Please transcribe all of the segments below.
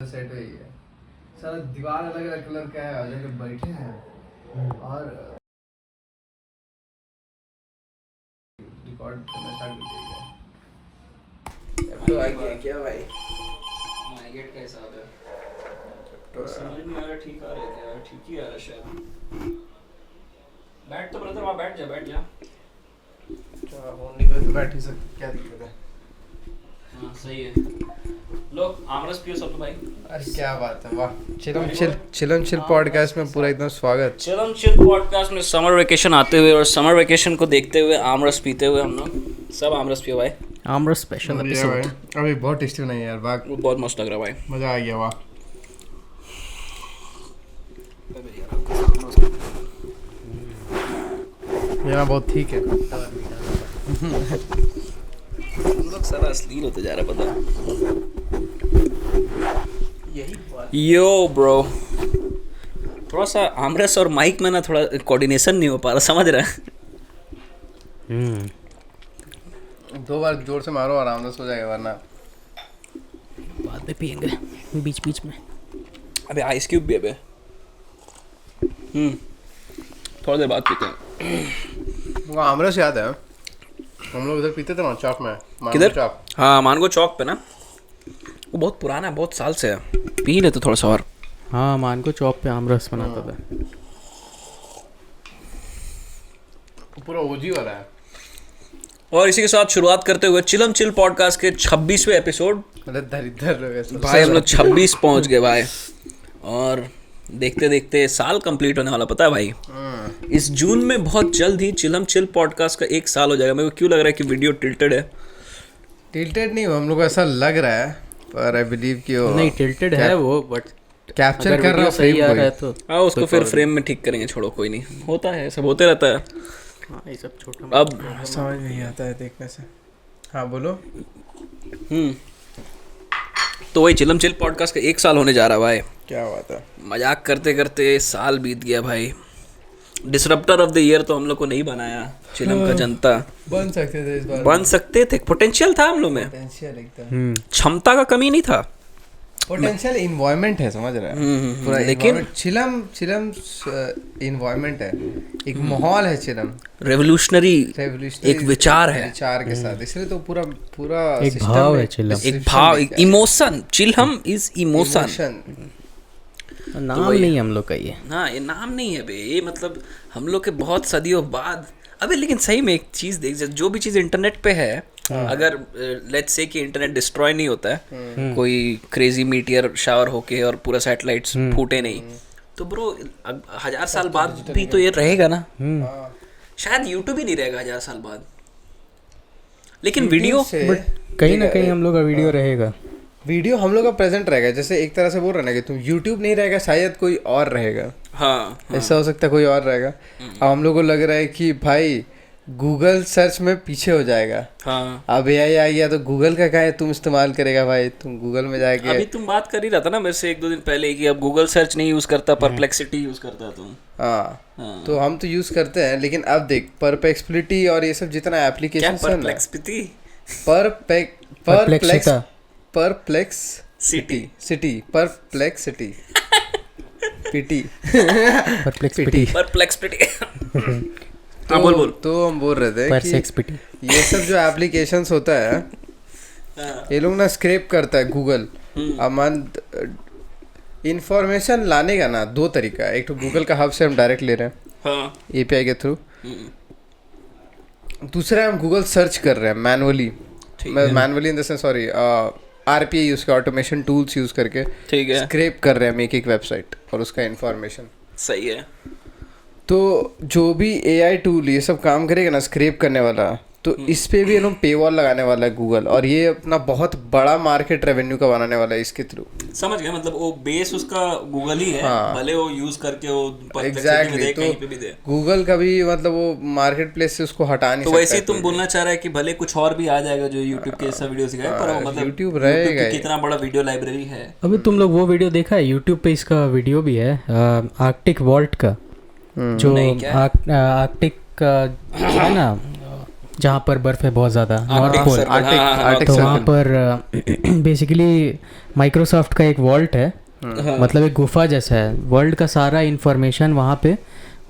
Set हुई है। सारा दीवार अलग अलग कलर का है और जगह बैठे हैं और रिकॉर्ड करना स्टार्ट कर दिया। अब तो आ गया क्या भाई? माइगेट का हिसाब है तो समझ नहीं आ रहा। ठीक आ रहा है क्या? ठीक ही आ रहा है शायद। बैठ तो ब्रदर, वहाँ बैठ जा। अच्छा फोन निकल तो बैठ ही सकते, क्या दिक्कत है? हाँ सही है। लो आमरस पियो सब भाई। अरे क्या बात है, वाह। चिलम चिल पॉडकास्ट में पूरा एकदम स्वागत। चिलम चिल पॉडकास्ट में समर वेकेशन आते हुए और समर वेकेशन को देखते हुए आमरस पीते हुए हम लोग सब आमरस पियो भाई। आमरस स्पेशल एपिसोड। अभी बहुत टेस्टी बनाई यार, वाह बहुत मस्त लग रहा भाई, मजा आ गया, वाह। ये बहुत ठीक है। हम लोग सारा अश्लील होते जा रहा है, पता यो ब्रो। थोड़ा सा आमरस और माइक में ना थोड़ा कोऑर्डिनेशन नहीं हो पा रहा, समझ रहा है। दो बार जोर से मारो आराम से हो जाएगा, वरना बाद में पियेंगे बीच बीच में। अबे आइस क्यूब भी अबे थोड़ा देर बाद पीते हैं। वो आमरस याद है, हम लोग उधर पीते थे ना चौक में। किधर? चौक। हाँ मानगो चौक पे ना, वो बहुत पुराना है, बहुत साल से है। पी लेते थोड़ा सा और। हाँ मानगो चौक पे आमरस बनाता था। पूरा ओजी वाला है। और इसी के साथ शुरुआत करते हुए चिलम चिल पॉडकास्ट के 26वें एपिसोड। दरिद्र लोग हैं। भाई हम लोग 26 पहुंच गए भाई, और देखते देखते साल कंप्लीट होने वाला, पता है भाई? इस जून में बहुत जल्द ही चिलम चिल पॉडकास्ट का 1 साल हो जाएगा। मेरे को क्यों लग रहा है कि वीडियो टिल्टेड है? टिल्टेड नहीं, हम लोग को ऐसा लग रहा है, पर आई बिलीव कि वो नहीं टिल्टेड है वो, बट कैप्चर कर रहा है सही आ रहा है फ्रेम तो हाँ उसको फिर फ्रेम में ठीक करेंगे, छोड़ो कोई नहीं, होता है, सब होते रहता है। हाँ ये सब छोटा अब को। समझ नहीं आता है देखने से। हाँ बोलो। तो वही चिलम चिल पॉडकास्ट का 1 साल होने जा रहा भाई। क्या बात है। मजाक करते करते साल बीत गया भाई। डिसरप्टर ऑफ द ईयर तो हम लोग को नहीं बनाया चिलम का जनता। बन सकते थे इस बार, बन सकते थे, पोटेंशियल था हम लोग में, पोटेंशियल एकदम। क्षमता का कमी नहीं था। पोटेंशियल इन्वायरमेंट है, समझ रहे हैं? पूरा लेकिन चिलम इन्वायरमेंट है, एक माहौल है चिलम। रेवोल्यूशनरी रेवोल्यूशनरी एक विचार है, विचार के साथ, इसलिए तो पूरा एक सिस्टम भाव में है चिलम। एक भाव, एक इमोशन। चिलहम इज इमोशन। इमोशन। नाम नहीं हम लोग का ये। हाँ ये नाम नहीं है बे, ये मतलब हम लोग के बहुत सदियों बाद। अबे लेकिन सही में एक चीज़ देख, जो भी चीज़ इंटरनेट पे है, अगर लेट्स से कि इंटरनेट डिस्ट्रॉय नहीं होता है, कोई क्रेजी मीटियर शावर होके और पूरा सैटेलाइट्स फूटे नहीं, तो ब्रो 1000 साल बाद भी तो ये रहेगा ना। शायद यूट्यूब ही नहीं रहेगा 1000 साल बाद, लेकिन वीडियो कहीं ना कहीं हम लोग का वीडियो रहेगा। वीडियो हम लोग का प्रेजेंट रहेगा। जैसे एक तरह से बोल रहे ना कि तुम यूट्यूब नहीं रहेगा, शायद कोई और रहेगा। हाँ ऐसा हो सकता है, कोई और रहेगा। अब हम लोग को लग रहा है कि भाई गूगल सर्च में पीछे हो जाएगा। हाँ अब AI आ गया तो गूगल का क्या है, तुम इस्तेमाल करेगा भाई, तुम गूगल में जाके। अभी तुम बात कर ही रहा था ना मेरे से 1-2 दिन पहले कि अब गूगल सर्च नहीं यूज़ करता, परप्लेक्सिटी यूज़ करता तुम। हाँ तो हम तो यूज़ करते हैं, लेकिन अब देख परप्लेक्सिटी और ये सब जितना एप्लीकेशन है ना, परप्लेक्सिटी हाँ बोल। तो हम बोल रहे थे कि ये सब जो एप्लीकेशंस होता है, ये लोग ना स्क्रैप करता है गूगल। अमान इंफॉर्मेशन लाने का ना 2 तरीका है। एक तो गूगल का हब से हम डायरेक्ट ले रहे हैं API के थ्रू, दूसरा हम गूगल सर्च कर रहे हैं manually in the sense, sorry, RPA use कर, ऑटोमेशन टूल्स यूज़ करके ठीक है, स्क्रैप कर रहे हैं एक वेबसाइट और उसका इंफॉर्मेशन। सही है। तो जो भी AI टूल ये सब काम करेगा ना स्क्रैप करने वाला, तो इस पे भी ये लोग पेवॉल लगाने वाला है गूगल, और ये अपना बहुत बड़ा मार्केट रेवेन्यू का बनाने वाला है इसके थ्रू। समझ गया, मतलब वो बेस उसका गूगल ही है। हाँ। भले वो यूज करके वो एग्जैक्टली, तो कहीं पे भी दे। गूगल का भी मतलब वो मार्केट प्लेस से उसको हटा नहीं तो सकता। वैसे ही तुम बोलना चाह रहा है कि भले कुछ और भी आ जाएगा जो यूट्यूब के सब वीडियो सिखाए, पर वो मतलब यूट्यूब रहेगा की कितना बड़ा वीडियो लाइब्रेरी है। अभी तुम लोग वो वीडियो देखा है यूट्यूब पे? इसका वीडियो भी है आर्कटिक वॉल्ट का, जो आर्कटिक का है ना, जहाँ पर बर्फ़ है बहुत ज़्यादा, नॉर्थ Arctic पोल। Circle, हाँ, तो वहाँ पर बेसिकली माइक्रोसॉफ्ट का एक वॉल्ट है, मतलब एक गुफा जैसा है। वर्ल्ड का सारा इंफॉर्मेशन वहाँ पे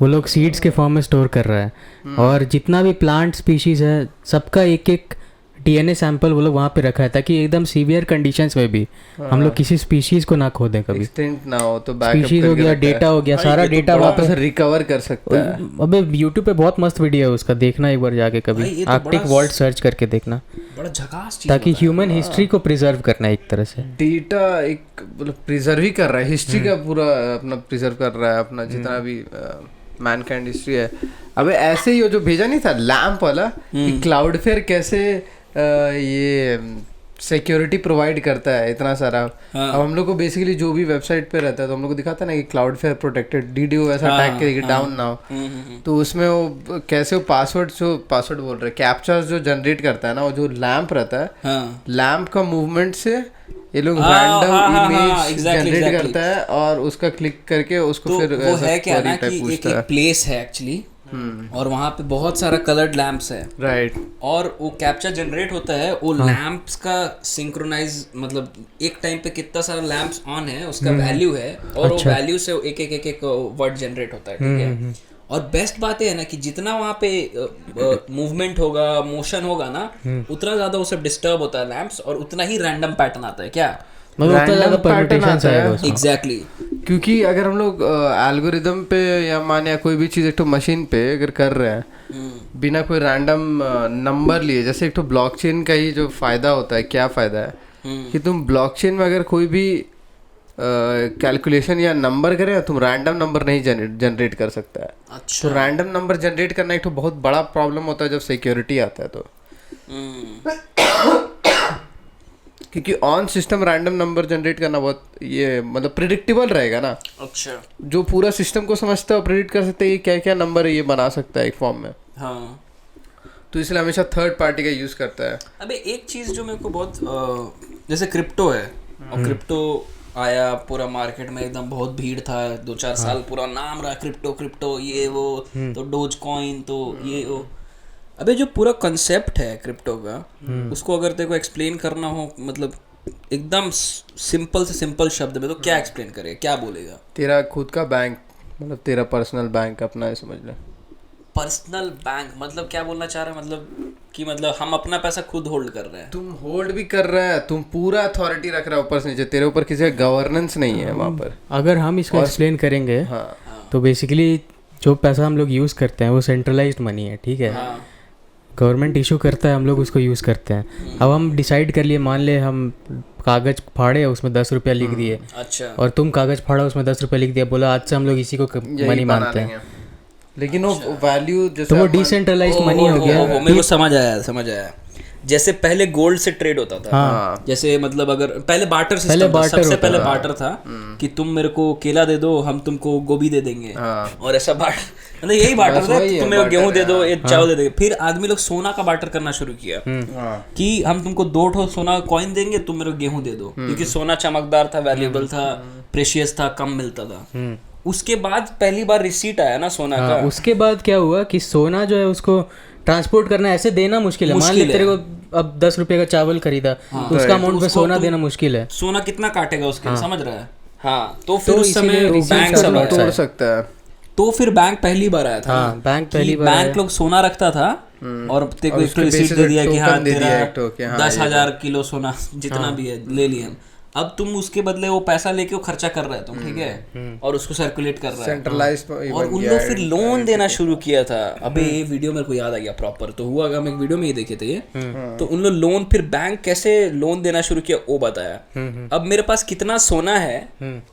वो लोग सीड्स के फॉर्म में स्टोर कर रहा है, और जितना भी प्लांट स्पीशीज़ है सबका एक एक डीएनए सैंपल वो लोग वहाँ पे रखा है, ताकि एकदम सीवियर कंडीशंस में भी हम लोग किसी स्पीशीज़ को ना खो दें कभी। एक्सटेंट ना हो तो बैकअप स्पीशीज़ हो गया, डेटा हो गया, सारा डेटा वापस रिकवर कर सकता है। अबे यूट्यूब पे बहुत मस्त वीडियो है उसका, देखना एक बार जाके भाई, कभी, ये तो आर्कटिक बड़ा वॉल्ट सर्च करके देखना, बड़ा झकास चीज ताकि होता है। ह्यूमन हिस्ट्री को प्रिजर्व करना है एक तरह से। डेटा एक मतलब प्रिजर्व ही कर रहा है, हिस्ट्री का पूरा अपना प्रिजर्व कर रहा है, अपना जितना भी मैनकाइंड हिस्ट्री है। अबे ऐसे ही वो जो भेजा नहीं था लैंप वाला, कि क्लाउडफेयर कैसे ये सिक्योरिटी प्रोवाइड करता है इतना सारा। अब हम लोग को बेसिकली जो भी वेबसाइट पे रहता है तो हम लोग को दिखाता है ना कि क्लाउडफेयर प्रोटेक्टेड, डीडीओ ऐसा टैग करेगी डाउन ना हो। तो उसमें वो कैसे वो पासवर्ड बोल रहे कैप्चर्स जो जनरेट करता है ना, वो जो लैंप रहता है, लैंप का मूवमेंट से ये लोग रैंडम इमेज जनरेट करता है, और उसका क्लिक करके उसको तो फिर वो है क्या ना कि एक प्लेस है एक्चुअली, और वहाँ पे बहुत सारा कलर्ड लैंप्स है, राइट, और वो कैप्चर जनरेट होता है, वो लैंप्स का सिंक्रोनाइज, मतलब एक टाइम पे कितना सारा लैंप्स ऑन है उसका वैल्यू है, और वो वैल्यू से एक वर्ड जनरेट होता है, ठीक है। और बेस्ट बात है ना कि जितना वहाँ पे मूवमेंट होगा, मोशन होगा ना, उतना ज्यादा उसे डिस्टर्ब होता है लैंप्स, और उतना ही रैंडम पैटर्न आता है, क्या मतलब उतना ज़्यादा परम्यूटेशंस आएगा उसमें। एग्जैक्टली। क्योंकि अगर हम लोग एल्गोरिदम पे या माने कोई भी चीज़ एक तो मशीन पे अगर कर रहे हैं बिना कोई रैंडम नंबर लिए, जैसे एक तो ब्लॉकचेन का ही जो फ़ायदा होता है, क्या फ़ायदा है कि तुम ब्लॉकचेन में अगर कोई भी कैलकुलेशन या नंबर करे, तुम रैंडम नंबर नहीं जनरेट कर सकता है। अच्छा। तो रैंडम नंबर जनरेट करना एक तो बहुत बड़ा प्रॉब्लम होता है जब सिक्योरिटी आता है तो, क्योंकि on system random number generate करना बहुत ये मतलब प्रिडिक्टेबल रहेगा ना। अच्छा। जो पूरा सिस्टम को समझता है, प्रिडिक्ट कर सकते हैं ये क्या क्या नंबर है, ये बना सकता है एक फॉर्म में। हाँ, तो इसलिए हमेशा थर्ड पार्टी का यूज करता है। अबे एक चीज जो मेरे को बहुत जैसे क्रिप्टो है, और क्रिप्टो आया पूरा मार्केट में, एकदम बहुत भीड़ था, 2-4 साल पूरा नाम रहा क्रिप्टो ये वो, तो डोज कॉइन, तो ये वो। अबे जो पूरा कंसेप्ट है क्रिप्टो का, उसको अगर तेरे को एक्सप्लेन करना हो, मतलब एकदम सिंपल से सिंपल शब्द में, तो क्या एक्सप्लेन करेगा, क्या बोलेगा? तेरा खुद का बैंक, मतलब तेरा पर्सनल बैंक अपना है, समझ ले। पर्सनल बैंक मतलब क्या बोलना चाह रहा है? मतलब कि मतलब हम अपना पैसा खुद होल्ड कर रहे हैं। तुम होल्ड भी कर रहा है, तुम पूरा अथॉरिटी रख रहा है ऊपर से नीचे, तेरे ऊपर किसी का गवर्नेंस नहीं है वहाँ पर। अगर हम इसको एक्सप्लेन करेंगे तो बेसिकली जो पैसा हम लोग यूज़ करते हैं वो सेंट्रलाइज्ड मनी है, ठीक है। गवर्नमेंट इशू करता है, हम लोग उसको यूज़ करते हैं। अब हम डिसाइड कर लिए, मान ले हम कागज़ फाड़े, उसमें 10 रुपया लिख दिए। अच्छा। और तुम कागज़ फाड़ा, उसमें 10 रुपया लिख दिया, बोला आज से हम लोग इसी को मनी मानते हैं। लेकिन वो वैल्यू जैसे तो वो डिसेंट्रलाइज्ड मनी हो गया। मेरे को समझ आया। जैसे पहले गोल्ड से ट्रेड होता था। हाँ। जैसे मतलब अगर पहले बार्टर सिस्टम था, सबसे पहले बार्टर था कि तुम मेरे को केला दे दो, हम तुमको गोभी दे देंगे। और ऐसा बार्टर, मतलब यही बार्टर था, तुम मेरे को गेहूं दे दो, ये चावल दे देंगे। फिर आदमी लोग सोना का बार्टर करना शुरू किया कि हम तुमको 2 ठो सोना कॉइन देंगे, तुम मेरे को गेहूं दे दो, क्योंकि सोना चमकदार था, वैल्यूएबल था, प्रेशियस था, कम मिलता था। उसके बाद पहली बार रिसीट आया ना सोना का। उसके बाद क्या हुआ कि सोना जो है उसको ट्रांसपोर्ट करना, ऐसे देना मुश्किल है। मान ले तेरे को अब 10 रुपए का चावल खरीदा, तो उसका अमाउंट पे सोना देना मुश्किल है। सोना कितना काटेगा उसके, समझ रहा है? हाँ, तो फिर उस समय बैंक सब तोड़ सकता है। तो फिर बैंक पहली बार आया था। हाँ, बैंक पहली बार बैंक लोग सोना रखता था, और तेरे को एक रिसीट दे दिया कि हाँ तेरा 10,000 किलो सोना जितना भी है ले लिया। अब तुम उसके बदले वो पैसा लेके वो खर्चा कर रहे हो तुम, ठीक है, और उसको सर्कुलेट कर रहा है सेंट्रलाइज्ड। और उन लोग फिर लोन देना शुरू किया था। अबे ये वीडियो मेरे को याद आ गया प्रॉपर, तो हुआ हम एक वीडियो में ही देखे थे ये। तो उन लोग लोन, फिर बैंक कैसे लोन देना शुरू किया वो बताया। अब मेरे पास कितना सोना है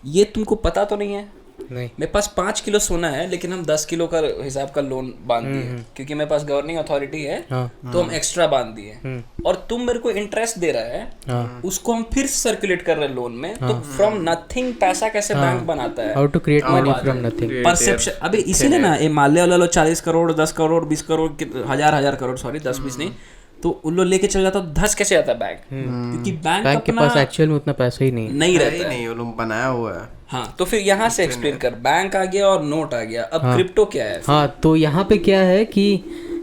ये तुमको पता तो नहीं है। नहीं, मेरे पास 5 किलो सोना है, लेकिन हम 10 किलो का हिसाब का लोन बांध दिए, क्योंकि मेरे पास गवर्निंग अथॉरिटी है। तो हम एक्स्ट्रा बांध दिए, और तुम मेरे को इंटरेस्ट दे रहा है, उसको हम फिर सर्कुलेट कर रहे हैं लोन में। तो फ्रॉम नथिंग पैसा कैसे बैंक बनाता है? How to create money from nothing, perception. अबे इसीलिए ना ये माल्य वाला लोग 40 करोड़ 10 करोड़ 20 करोड़ हजार करोड़, सॉरी 10-20 नहीं, तो उन लोग लेके चल जाता, धस कैसे आता है बैंक? क्योंकि बैंक के पास एक्चुअल में उतना पैसा ही नहीं रहता है, वो लोग बनाया हुआ है। हाँ, तो फिर यहाँ से एक्सप्लेन कर, बैंक आ गया और नोट आ गया, अब क्रिप्टो क्या है? हाँ, तो यहाँ पे क्या है कि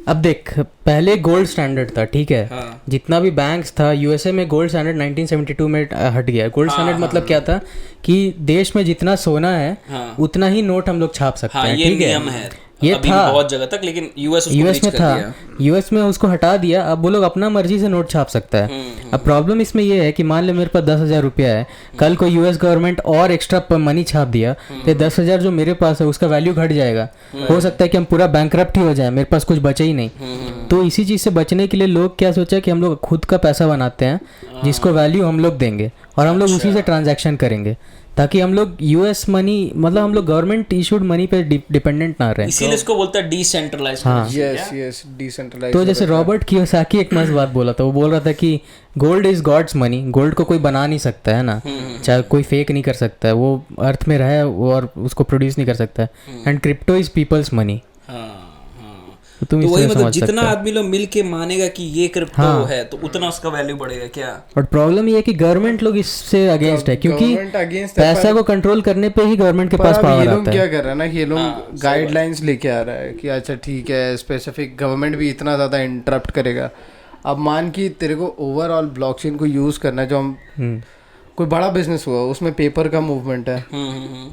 अब देख पहले गोल्ड स्टैंडर्ड था, ठीक है। हाँ। जितना भी बैंक्स था यूएसए में, गोल्ड स्टैंडर्ड 1972 में हट गया। गोल्ड स्टैंडर्ड मतलब क्या था कि देश में जितना सोना है उतना ही नोट हम लोग छाप सकते हैं, ये ठीक है। नियम है ये अभी था बहुत जगह तक, लेकिन यूएस में था, यूएस में उसको हटा दिया। अब वो लोग अपना मर्जी से नोट छाप सकता है। अब प्रॉब्लम इसमें ये है कि मान ले मेरे पास 10,000 रुपया है, कल को यूएस गवर्नमेंट और एक्स्ट्रा मनी छाप दिया तो 10,000 जो मेरे पास है उसका वैल्यू घट जाएगा। हो सकता है कि हम पूरा बैंकरप्ट ही हो जाए, मेरे पास कुछ बचे ही नहीं। तो इसी चीज़ से बचने के लिए लोग क्या सोचा कि हम लोग खुद का पैसा बनाते हैं जिसको वैल्यू हम लोग देंगे और हम लोग उसी से ट्रांजैक्शन करेंगे, ताकि हम लोग यूएस मनी, मतलब हम लोग गवर्नमेंट इशूड मनी पे डिपेंडेंट ना रहे। इसीलिए इसको बोलते हैं डिसेंट्रलाइज्ड। हाँ, यस डिसेंट्रलाइज्ड। तो जैसे रॉबर्ट कियोसाकी एक मस्त बात बोला था, वो बोल रहा था कि gold is God's money. Gold को कोई बना नहीं सकता है ना, चाहे कोई फेक नहीं कर सकता है, वो अर्थ में रहे और उसको प्रोड्यूस नहीं कर सकता है। And crypto is peoples money. तो वही मतलब जितना आदमी लोग मिल के मानेगा कि ये क्रिप्टो है तो उतना उसका वैल्यू बढ़ेगा क्या। और प्रॉब्लम ये है कि गवर्नमेंट लोग इससे अगेंस्ट है, क्योंकि पैसा को कंट्रोल करने पे ही गवर्नमेंट के पास पावर आता है। ये लोग क्या कर रहे हैं ना कि ये लोग गाइडलाइंस लेके आ रहा है कि अच्छा ठीक है, स्पेसिफिक गवर्नमेंट भी इतना ज़्यादा इंटरप्ट करेगा। अब मान कि तेरे को ओवरऑल ब्लॉकचेन को यूज़ करना है, जो हम कोई बड़ा बिजनेस हुआ उसमें पेपर का मूवमेंट है,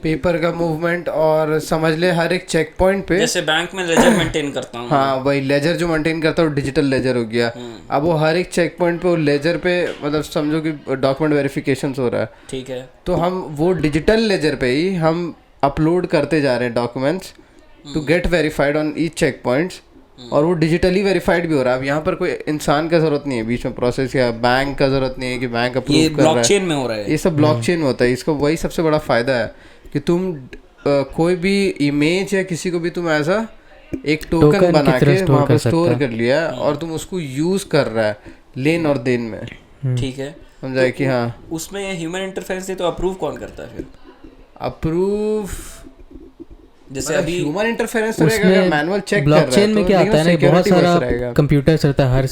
पेपर का मूवमेंट, और समझ ले हर एक चेक पॉइंट पे, जैसे बैंक में लेजर मेंटेन करता हूँ, हाँ वही लेजर जो मेंटेन करता है वो डिजिटल लेजर हो गया। अब वो हर एक चेक पॉइंट पे वो लेजर पे मतलब समझो कि डॉक्यूमेंट वेरिफिकेशन हो रहा है, ठीक है। तो हम वो डिजिटल लेजर पे ही हम अपलोड करते जा रहे हैं documents to get verified on each check points, और वो डिजिटली वेरीफाइड भी हो रहा है। अब यहाँ पर कोई इंसान का जरूरत नहीं है बीच में प्रोसेस, या बैंक का जरूरत नहीं है कि बैंक अप्रूव कर रहा है। ब्लॉकचेन में हो रहा है, ये सब ब्लॉकचेन में होता है। इसको वही सबसे बड़ा फायदा है कि तुम कोई भी इमेज या किसी को भी तुम ऐसा एक टोकन बना के वहाँ पर स्टोर कर लिया और तुम उसको यूज कर रहा है लेन और देन में, ठीक है। समझाए कि हाँ उसमें ह्यूमन इंटरफेरेंस है, तो अप्रूव कौन करता है फिर? अप्रूव जैसे अभी ह्यूमन इंटरफेरेंस तो रहेगा, अगर मैनुअल चेक कर रहा है। ब्लॉकचेन में क्या आता है ना, बहुत सारा कंप्यूटर्स रहता है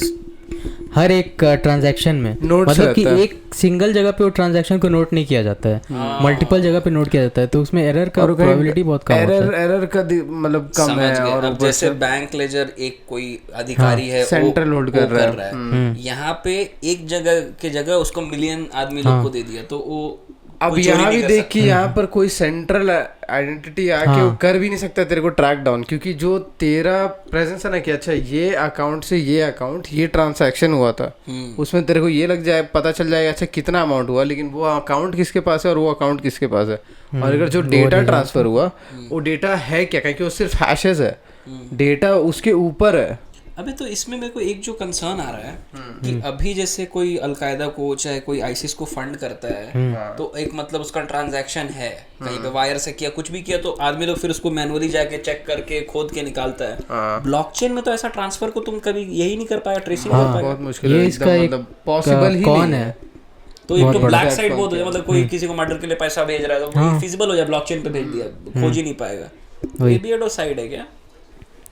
हर एक ट्रांजैक्शन में, मतलब कि एक सिंगल जगह पे वो ट्रांजैक्शन को नोट नहीं किया जाता है, मल्टीपल जगह पे नोट किया जाता है, तो उसमें एरर का प्रोबेबिलिटी बहुत कम होता है। एरर का मतलब कम है। और अब जैसे बैंक लेजर एक कोई अधिकारी है सेंट्रल होल्ड कर रहा है, यहाँ पे एक जगह के जगह उसको मिलियन आदमी लोग को दे दिया, तो वो अब यहाँ भी देख कि यहाँ पर कोई सेंट्रल आइडेंटिटी आके वो कर भी नहीं सकता तेरे को ट्रैक डाउन, क्योंकि जो तेरा प्रेजेंस है ना कि अच्छा ये अकाउंट से ये अकाउंट ये ट्रांसैक्शन हुआ था, उसमें तेरे को ये लग जाए, पता चल जाएगा अच्छा कितना अमाउंट हुआ, लेकिन वो अकाउंट किसके पास है और वो अकाउंट किसके पास है। और अगर जो डेटा ट्रांसफर हुआ वो डेटा है क्या, क्योंकि वो सिर्फ हैशेस है, डेटा उसके ऊपर है। अबे तो इसमें मेरे को एक जो कंसर्न आ रहा है कि अभी जैसे कोई अलकायदा को चाहे कोई आईसिस को फंड करता है, तो एक मतलब उसका ट्रांजैक्शन है कहीं पे वायर से किया, कुछ भी किया, तो आदमी लोग फिर उसको मैनुअली जाके चेक करके खोद के निकालता है। ब्लॉकचेन में तो ऐसा ट्रांसफर को तुम कभी यही नहीं कर पाएगा, ट्रेसिंग कर पाएगा, बहुत मुश्किल है, इसका मतलब पॉसिबल ही कौन नहीं है। तो एक तो ब्लैक साइड बहुत हो जाए, मतलब कोई किसी को मर्डर के लिए पैसा भेज रहा है तो वो फिजिबल हो जाए, ब्लॉकचेन पे भेज दिया, खोज ही नहीं पाएगा। ये भी एडो साइड है क्या?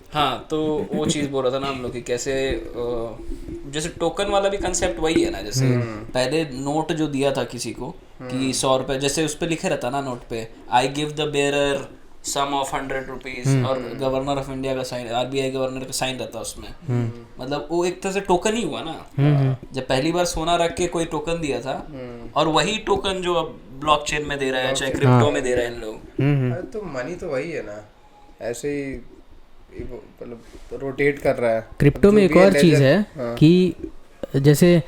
हाँ, तो वो चीज़ बोल रहा था ना हम लोग कि कैसे जैसे टोकन वाला भी कंसेप्ट वही है ना, जैसे पहले नोट जो दिया था किसी को कि 100 रुपये, जैसे उस पर लिखे रहता ना नोट पे, I give the bearer sum of 100 rupees, और गवर्नर ऑफ इंडिया का साइन, आरबीआई गवर्नर का साइन रहता है उसमें, मतलब वो एक तरह से टोकन ही हुआ ना। जब पहली बार सोना रख के कोई टोकन दिया था, और वही टोकन जो अब ब्लॉकचेन में दे रहा है चाहे क्रिप्टो में दे रहे हैं इन लोग, तो मनी तो वही है ना, ऐसे ही मतलब रोटेट कर रहा है। क्रिप्टो में एक और चीज़ है कि जैसे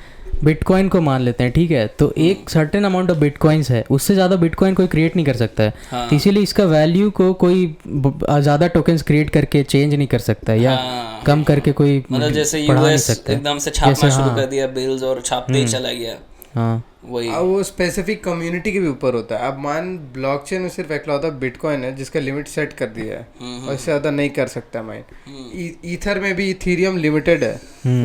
बिटकॉइन को मान लेते हैं, ठीक है, तो एक सर्टेन अमाउंट ऑफ बिटकॉइंस है, उससे ज़्यादा बिटकॉइन कोई क्रिएट नहीं कर सकता है, तो इसीलिए इसका वैल्यू को कोई ज़्यादा टोकन्स क्रिएट करके चेंज नहीं कर सकता है, या कम करके कोई मतलब जैसे यूएस एकदम से छापना शुरू कर दिया बिल्स और छापते ही चला गया। हाँ, वही वो स्पेसिफिक कम्युनिटी के भी ऊपर होता है। अब मान ब्लॉकचेन में सिर्फ इकलौता बिटकॉइन है जिसका लिमिट सेट कर दिया है, और इससे ज़्यादा नहीं कर सकता माइन। ईथर में भी इथेरियम लिमिटेड है,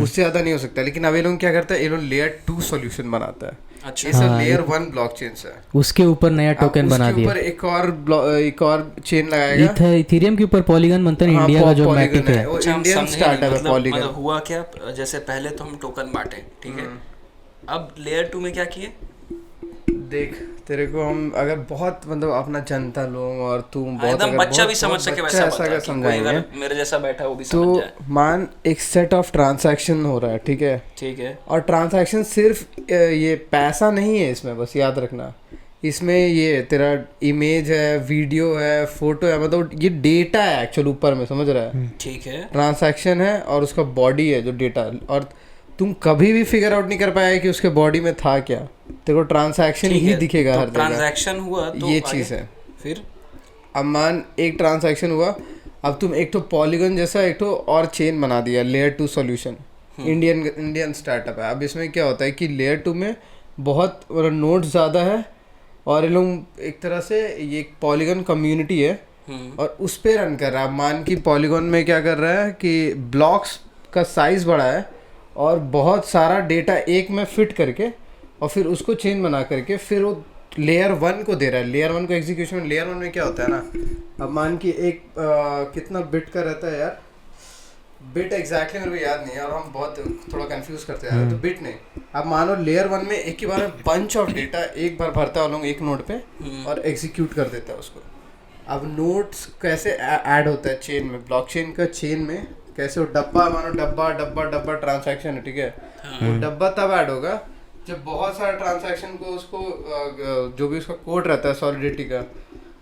उससे ज़्यादा नहीं हो सकता, लेकिन अब ये लोग क्या करता है, ये लोग लेयर 2 सॉल्यूशन बनाता है। अच्छा, ये सब लेयर 1 ब्लॉकचेन है, उसके ऊपर नया टोकन बना दिया, ऊपर एक और चेन लगाएगा। इथेरियम के ऊपर पॉलीगन बनता है, इंडिया का जो मैटिक है, इंडियन स्टार्टअप है पॉलीगन। मतलब हुआ क्या, जैसे पहले तो हम टोकन बांटे, ठीक है, अब लेयर 2 में क्या किए, देख तेरे को हम अगर बहुत मतलब अपना जनता लोग और तुम बहुत एकदम अगर बच्चा बहुत- भी समझ बहुत सके बच्चा वैसा ऐसा बता अगर कि कोई समझाएंगे अगर मेरे जैसा बैठा है वो भी समझ तो जाए। मान एक सेट ऑफ ट्रांजैक्शन हो रहा है, ठीक है, ठीक है। और ट्रांजैक्शन सिर्फ ये पैसा नहीं है इसमें, बस याद रखना इसमें ये तेरा इमेज है, वीडियो है, फोटो है, मतलब ये डेटा है एक्चुअल ऊपर में, समझ रहा है। ठीक है। ट्रांजैक्शन है और उसका बॉडी है जो डेटा, और तुम कभी भी फिगर आउट नहीं कर पाए कि उसके बॉडी में था क्या, तेरे को ट्रांजैक्शन ठीक ही है, दिखेगा तो हर जगह। ट्रांजैक्शन हुआ तो ये आगे? चीज़ है। फिर अब मान एक ट्रांजैक्शन हुआ, अब तुम एक तो पॉलीगन जैसा एक तो और चेन बना दिया, लेयर 2 सॉल्यूशन, इंडियन स्टार्टअप है। अब इसमें क्या होता है कि लेयर 2 में बहुत नोड्स ज़्यादा है और ये लोग एक तरह से ये एक पॉलीगन कम्युनिटी है और उस पे रन कर रहा है। मान की पॉलीगन में क्या कर रहा है कि ब्लॉक्स का साइज बड़ा है और बहुत सारा डेटा एक में फिट करके और फिर उसको चेन बना करके फिर वो लेयर 1 को दे रहा है। लेयर 1 को एग्जीक्यूशन, लेयर 1 में क्या होता है ना, अब मान की एक कितना बिट का रहता है यार, बिट एग्जैक्टली मेरे को याद नहीं है और हम बहुत थोड़ा कंफ्यूज करते हैं, तो बिट नहीं। अब मानो लेयर 1 में एक ही बार में बंच ऑफ डेटा एक बार भरता है लोग एक नोड पे और एग्जीक्यूट कर देता है उसको। अब नोड्स कैसे ऐड होता है चेन में, ब्लॉकचेन का चेन में कैसे वो डब्बा, मानो डब्बा डब्बा डब्बा ट्रांजैक्शन है, ठीक है, वो डब्बा तब ऐड होगा जब बहुत सारा ट्रांजैक्शन को उसको जो भी उसका कोड रहता है सॉलिडिटी का,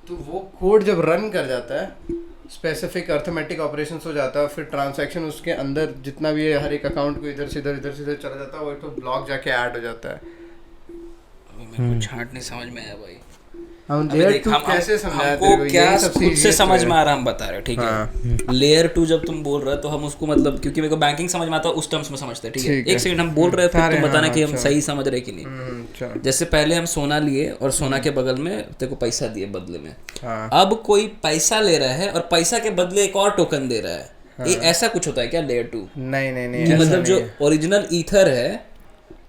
तो वो कोड जब रन कर जाता है, स्पेसिफिक अर्थमेटिक ऑपरेशंस हो जाता है, फिर ट्रांजैक्शन उसके अंदर जितना भी है हर एक अकाउंट को इधर से इधर चला जाता है, वो एक तो ब्लॉक जाके ऐड हो जाता है। मेरे को छांट नहीं समझ में आया भाई। हम अबे लेयर देख, 2 हम कैसे समझाया हमको तेरे को, क्या यही सबसे खुद से easiest समझ way में है। आ रहा हम बता रहे हो, ठीक है। लेयर 2 जब तुम बोल रहे हो तो हम उसको मतलब, क्योंकि मेरे को बैंकिंग समझ में आता है उस टर्म्स में समझते हैं, ठीक है। ठीक है। एक सेकंड हम बोल रहे हैं, फिर अरे तुम बताना हाँ, कि हम अच्छा। सही समझ रहे कि नहीं। अच्छा। जैसे पहले हम सोना लिए और सोना के बगल में तेरे को पैसा दिए बदले में, हाँ। अब कोई पैसा ले रहा है और पैसा के बदले एक और टोकन दे रहा है, ये ऐसा कुछ होता है क्या लेयर 2? नहीं कि ऐसा मतलब नहीं जो है। ओरिजिनल ईथर है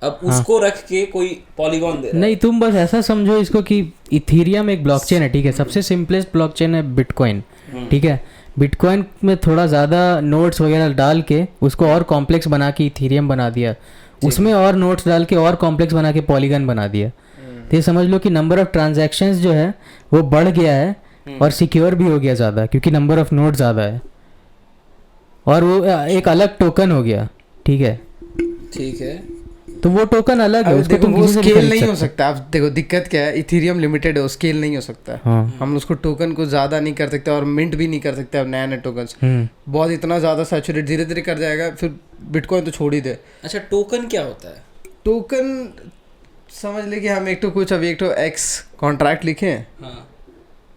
अब उसको रख के कोई पॉलीगॉन दे रहा है। नहीं, तुम बस ऐसा समझो इसको कि इथीरियम एक ब्लॉकचेन है, ठीक है, सबसे सिंपलेस्ट ब्लॉकचेन है बिटकॉइन, ठीक है। बिटकॉइन में थोड़ा ज़्यादा नोट्स वगैरह डाल के उसको और कॉम्प्लेक्स बना के इथीरियम बना दिया, उसमें और नोट्स डाल के और कॉम्प्लेक्स बना के पॉलीगन बना दिया। तो ये समझ लो कि नंबर ऑफ ट्रांजैक्शंस जो है वो बढ़ गया है और सिक्योर भी हो गया ज़्यादा, क्योंकि नंबर ऑफ नोट ज़्यादा है और वो एक अलग टोकन हो गया, ठीक है। ठीक है, तो वो टोकन अलग है, अब उसको देखो तुम वो किसी से भी स्केल खरीद नहीं हो सकते सकता। अब देखो दिक्कत क्या है, इथेरियम लिमिटेड है, वो स्केल नहीं हो सकता है। हाँ। हम उसको टोकन को ज़्यादा नहीं कर सकते और मिंट भी नहीं कर सकते। अब नए टोकन्स बहुत इतना ज़्यादा सैचुरेट धीरे धीरे कर जाएगा, फिर बिटकॉइन तो छोड़ ही दे। अच्छा टोकन क्या होता है? टोकन समझ ले कि हम एक तो कुछ अभी एक तो एक्स कॉन्ट्रैक्ट लिखे हाँ।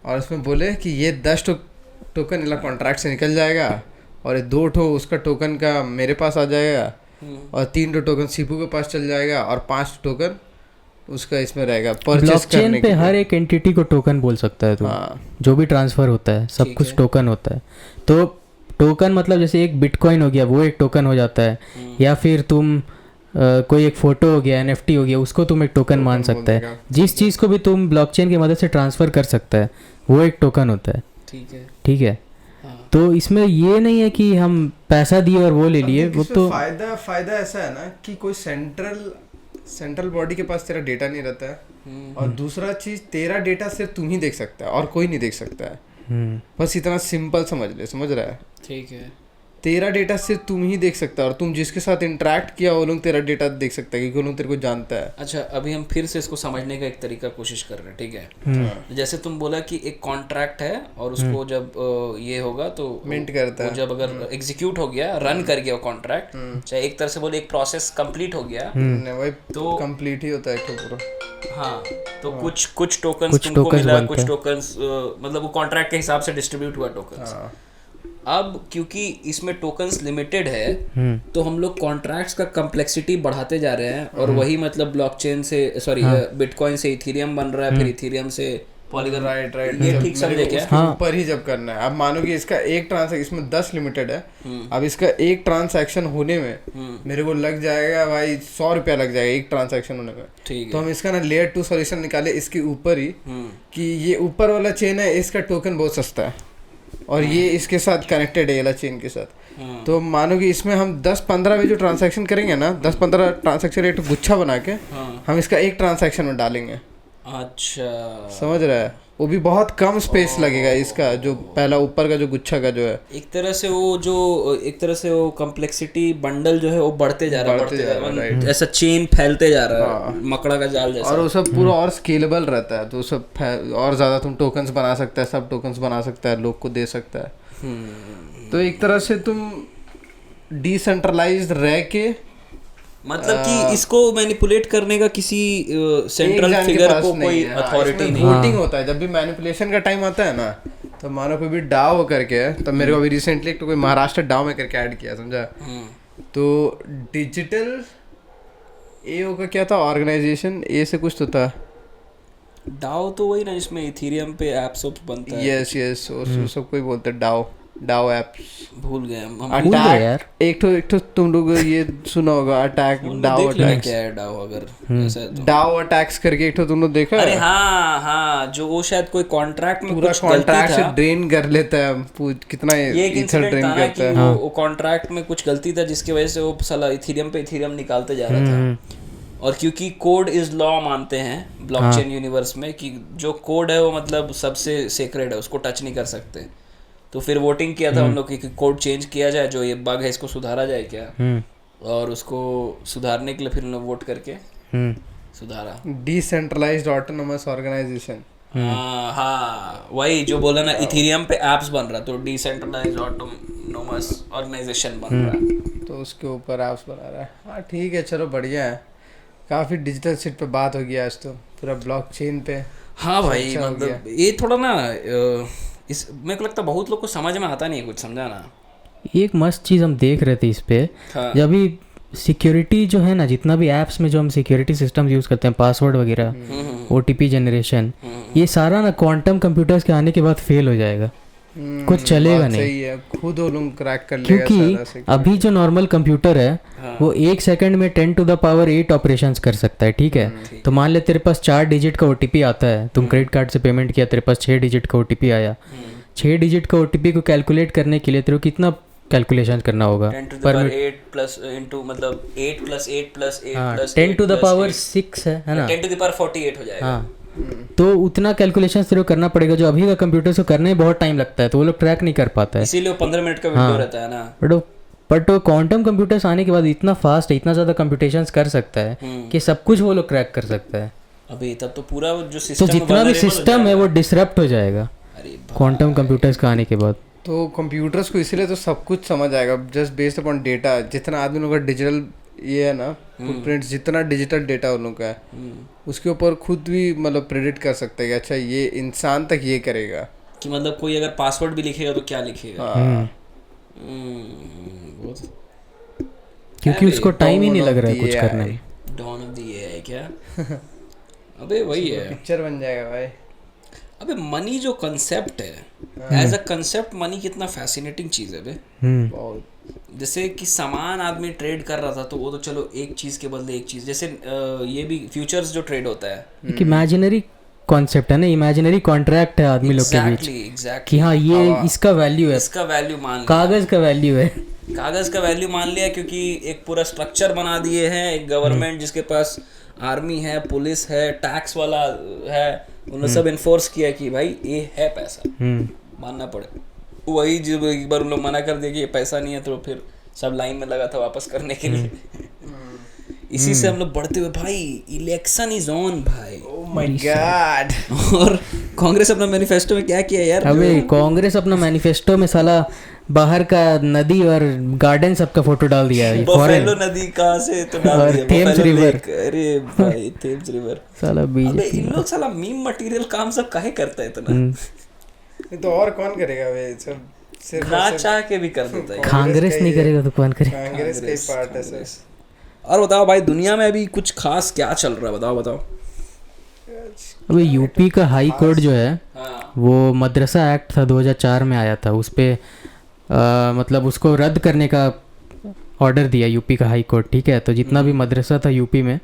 और उसमें बोले कि ये 10 टोकन इला कॉन्ट्रैक्ट से निकल जाएगा और 2 उसका टोकन का मेरे पास आ जाएगा और 3 टोकन सीपू के पास चल जाएगा और 5 टोकन उसका इसमें रहेगा परचेस ब्लॉकचेन करने पे के हर एक एंटिटी को टोकन बोल सकता है, तो हाँ। जो भी ट्रांसफर होता है सब ठीक कुछ है। टोकन होता है। तो टोकन मतलब जैसे एक बिटकॉइन हो गया वो एक टोकन हो जाता है, या फिर तुम कोई एक फोटो हो गया, NFT हो गया, उसको तुम एक टोकन मान सकता है। जिस चीज़ को भी तुम ब्लॉकचेन की मदद से ट्रांसफ़र कर सकता है वो एक टोकन होता है, ठीक है। ठीक है। हाँ। तो इसमें ये नहीं है कि हम पैसा दिए और वो ले लिए, वो तो फायदा ऐसा है ना कि कोई सेंट्रल बॉडी के पास तेरा डेटा नहीं रहता है और दूसरा चीज तेरा डेटा सिर्फ तुम ही देख सकता है और कोई नहीं देख सकता है। बस इतना सिंपल समझ रहा है। ठीक है। तेरा डेटा सिर्फ तुम ही देख सकता है और तुम जिसके साथ इंटरेक्ट किया वो लोग तेरा डेटा देख सकता है क्योंकि वो लोग तेरे को जानता है। अच्छा अभी हम फिर से इसको समझने का एक तरीका कोशिश कर रहे हैं, ठीक है। जैसे तुम बोला कि एक कॉन्ट्रैक्ट है और उसको जब ये होगा तो मिंट करता है, जब अगर एग्जीक्यूट हो गया, रन कर गया वो कॉन्ट्रैक्ट, चाहे एक तरह से बोले एक प्रोसेस कंप्लीट हो गया, वही तो कंप्लीट ही होता है एक पूरा। हाँ तो कुछ टोकन्स तुमको मिला, कुछ टोकन्स मतलब वो कॉन्ट्रैक्ट के हिसाब से डिस्ट्रीब्यूट हुआ टोकन्स। अब क्योंकि इसमें टोकन्स लिमिटेड है तो हम लोग कॉन्ट्रैक्ट्स का कम्प्लेक्सिटी बढ़ाते जा रहे हैं और वही मतलब ब्लॉकचेन से सॉरी बिटकॉइन से इथेरियम बन रहा है, फिर इथेरियम से पॉलीगन। राइट ये ठीक समझे क्या? हाँ। ऊपर ही जब करना है। अब मानो कि इसका एक ट्रांसैक्शन, इसमें 10 लिमिटेड है, अब इसका एक ट्रांसैक्शन होने में मेरे को लग जाएगा भाई 100 रुपया लग जाएगा एक ट्रांसैक्शन होने में। ठीक तो हम इसका ना लेयर 2 सॉल्यूशन निकाले इसके ऊपर ही कि ये ऊपर वाला चेन है, इसका टोकन बहुत सस्ता है और ये इसके साथ कनेक्टेड है, ये चेन के साथ। तो मानो कि इसमें हम 10-15 में जो ट्रांसैक्शन करेंगे ना, 10-15 ट्रांसैक्शन एक गुच्छा बना के हम इसका एक ट्रांसैक्शन में डालेंगे अच्छा, समझ रहा है? वो भी बहुत कम स्पेस लगेगा इसका, जो पहला ऊपर का जो गुच्छा का जो है। एक तरह से वो कम्प्लेक्सिटी बंडल जो है वो बढ़ते जा रहा है, ऐसा चेन फैलते जा रहा है, मकड़ा का जाल जैसा। और वो सब पूरा और स्केलेबल रहता है, तो सब और ज़्यादा तुम टोकन्स बना सकता है, सब टोकन्स बना सकता है, लोग को दे सकता है। तो एक तरह से तुम डिसेंट्रलाइज्ड रह के, मतलब कि इसको मैनिपुलेट करने का किसी सेंट्रल फिगर को कोई अथॉरिटी नहीं। वोटिंग होता है जब भी मैनिपुलेशन का टाइम आता है ना, तो मानो कोई भी डाव करके, तो मेरे को अभी रिसेंटली एक तो कोई महाराष्ट्र डाव में करके ऐड किया, समझा? तो डिजिटल एओ का क्या था ऑर्गेनाइजेशन, ए से कुछ तो था। डाओ तो वही ना जिसमें इथेरियम पे ऐप्स बनता है। यस सब कोई बोलते हैं डाओ ऐप्स। भूल गए हम यार। एक तो तुम लोग ये सुना होगा, अटैक डाओ अटैक्स। क्या है डाओ? अगर ऐसा है तो डाओ अटैक्स करके एक तो तुम लोग देखा? अरे हाँ, जो वो शायद कोई कॉन्ट्रैक्ट में पूरा कुछ कॉन्ट्रैक्ट गलती से था, ड्रेन कर लेता है, कितना ये एक ईथर इंसिडेंट ड्रेन था ना करता कि है। वो कॉन्ट्रैक्ट में कुछ गलती था जिसकी वजह से वो साला इथेरियम पे इथेरियम निकालते जा रहा था। और क्योंकि कोड इज लॉ मानते हैं ब्लॉकचेन यूनिवर्स में कि जो कोड है वो मतलब सबसे सेक्रेड है, उसको टच नहीं कर सकते। तो फिर वोटिंग किया था उन लोग कि कोड चेंज किया जाए, जो ये बग है इसको सुधारा जाए क्या। और उसको सुधारने के लिए फिर उन लोग वोट करके सुधारा। Decentralised autonomous organisation. हाँ वही जो बोला ना, इथेरियम पे एप्स बन रहा, तो डिसेंट्रलाइज्ड ऑटोनोमस ऑर्गेनाइजेशन बन रहा, तो उसके ऊपर एप्स बना रहा है। हाँ ठीक है, चलो बढ़िया है। काफ़ी डिजिटल शिट पे बात हो गया आज तो, पूरा ब्लॉकचेन पे। हाँ भाई, मतलब ये थोड़ा ना इस मेरे को लगता है बहुत लोग को समझ में आता नहीं है कुछ, समझा ना। एक मस्त चीज़ हम देख रहे थे इस पे, जब भी सिक्योरिटी जो है ना, जितना भी ऐप्स में जो हम सिक्योरिटी सिस्टम यूज़ करते हैं, पासवर्ड वगैरह, OTP जनरेशन, ये सारा ना क्वांटम कंप्यूटर्स के आने के बाद फेल हो जाएगा, कुछ चलेगा नहीं। सही है, खुद वो लोग क्रैक कर लेगा। क्योंकि अभी जो नॉर्मल कंप्यूटर है वो 1 सेकंड में 10⁸ ऑपरेशंस कर सकता है, ठीक है? तो मान ले तेरे पास 4 डिजिट का OTP आता है, तुम क्रेडिट कार्ड से पेमेंट किया, तेरे पास 6 डिजिट का OTP आया। 6 डिजिट का OTP को कैलकुलेट करने के लिए तेरे को कितना कैलकुलेशन करना होगा? 10⁸ प्लस इनटू मतलब 8 + 8 + 8 + 10⁻6 है ना, 10⁴ हो जाएगा। हाँ, तो उतना कैलकुलेशन तेरे को करना पड़ेगा, जो अभी का कंप्यूटर को करने में बहुत टाइम लगता है, तो वो लोग ट्रैक नहीं कर पाता है, इसीलिए 15 मिनट का विंडो रहता है ना। बट वो क्वांटम कंप्यूटर्स आने के बाद इतना फास्ट है, इतना ज़्यादा कंप्यूटेशंस कर सकता है कि सब कुछ वो लोग क्रैक कर सकता है। अभी तब तो पूरा जो सिस्टम, तो जितना भी सिस्टम है वो डिसरप्ट हो जाएगा क्वांटम कंप्यूटर्स का आने के बाद। तो कंप्यूटर्स को इसीलिए तो सब कुछ समझ आएगा, जस्ट बेस्ड अपॉन डेटा। जितना आदमी लोग का डिजिटल ये है ना फुटप्रिंट, जितना डिजिटल डेटा उन लोग का है, उसके ऊपर खुद भी मतलब प्रेडिक्ट कर सकते हैं कि अच्छा ये इंसान तक ये करेगा, कि मतलब कोई अगर पासवर्ड भी लिखेगा तो क्या लिखेगा। क्योंकि उसको टाइम ही नहीं लग रहा है कुछ करने में। डॉन ऑफ द एआई क्या? अबे वही है, पिक्चर बन जाएगा भाई। अबे मनी जो कंसेप्ट है, एज अ कंसेप्ट मनी कितना फैसिनेटिंग चीज है बे। बहुत। जैसे कि सामान आदमी ट्रेड कर रहा था, तो वो तो चलो एक चीज के बदले एक चीज, जैसे ये भी फ्यूचर्स जो ट्रेड होता है, एक इमेजिनरी कॉन्सेप्ट है ना, इमेजिनरी कॉन्ट्रैक्ट है आदमी लोग के बीच कि हाँ ये इसका वैल्यू है, इसका वैल्यू मान लिया, कागज का वैल्यू है, कागज का वैल्यू मान लिया, क्योंकि एक पूरा स्ट्रक्चर बना दिए हैं, एक गवर्नमेंट जिसके पास आर्मी है, पुलिस है, टैक्स वाला है, उन्होंने सब इन्फोर्स किया कि भाई ये है पैसा, मानना पड़े। वही जब एक बार उन लोग मना कर दिया कि ये पैसा नहीं है, तो फिर सब लाइन में लगा था वापस करने के लिए। इसी से हम लोग बढ़ते हुए भाई इलेक्शन इज ऑन भाई। Oh my God. और कांग्रेस अपना मैनिफेस्टो में क्या किया यार? अबे कांग्रेस अपना मैनिफेस्टो में साला बाहर का नदी और गार्डन सबका फोटो डाल दिया है। बफेलो नदी कहाँ से तो डाल दिया, थेम्स रिवर। अरे भाई थेम्स रिवर साला बीजेपी। इन लोग साला मीम मटेरियल काम सब काहे करता है इतना? तो और कौन करेगा वे सब? सिर्फ चाह के भी कर देता है। कांग्रेस नहीं करेगा तो कौन करेगा? कांग्रेस का ही पार्ट है सर। और बताओ भाई, दुनिया में अभी कुछ खास क्या चल रहा है? बताओ। अबे यूपी का हाई कोर्ट जो है, वो मदरसा एक्ट था 2004 में आया था, उस पे मतलब उसको रद्द करने का ऑर्डर दिया यूपी का हाई कोर्ट, ठीक है? तो जितना भी मदरसा था यूपी में,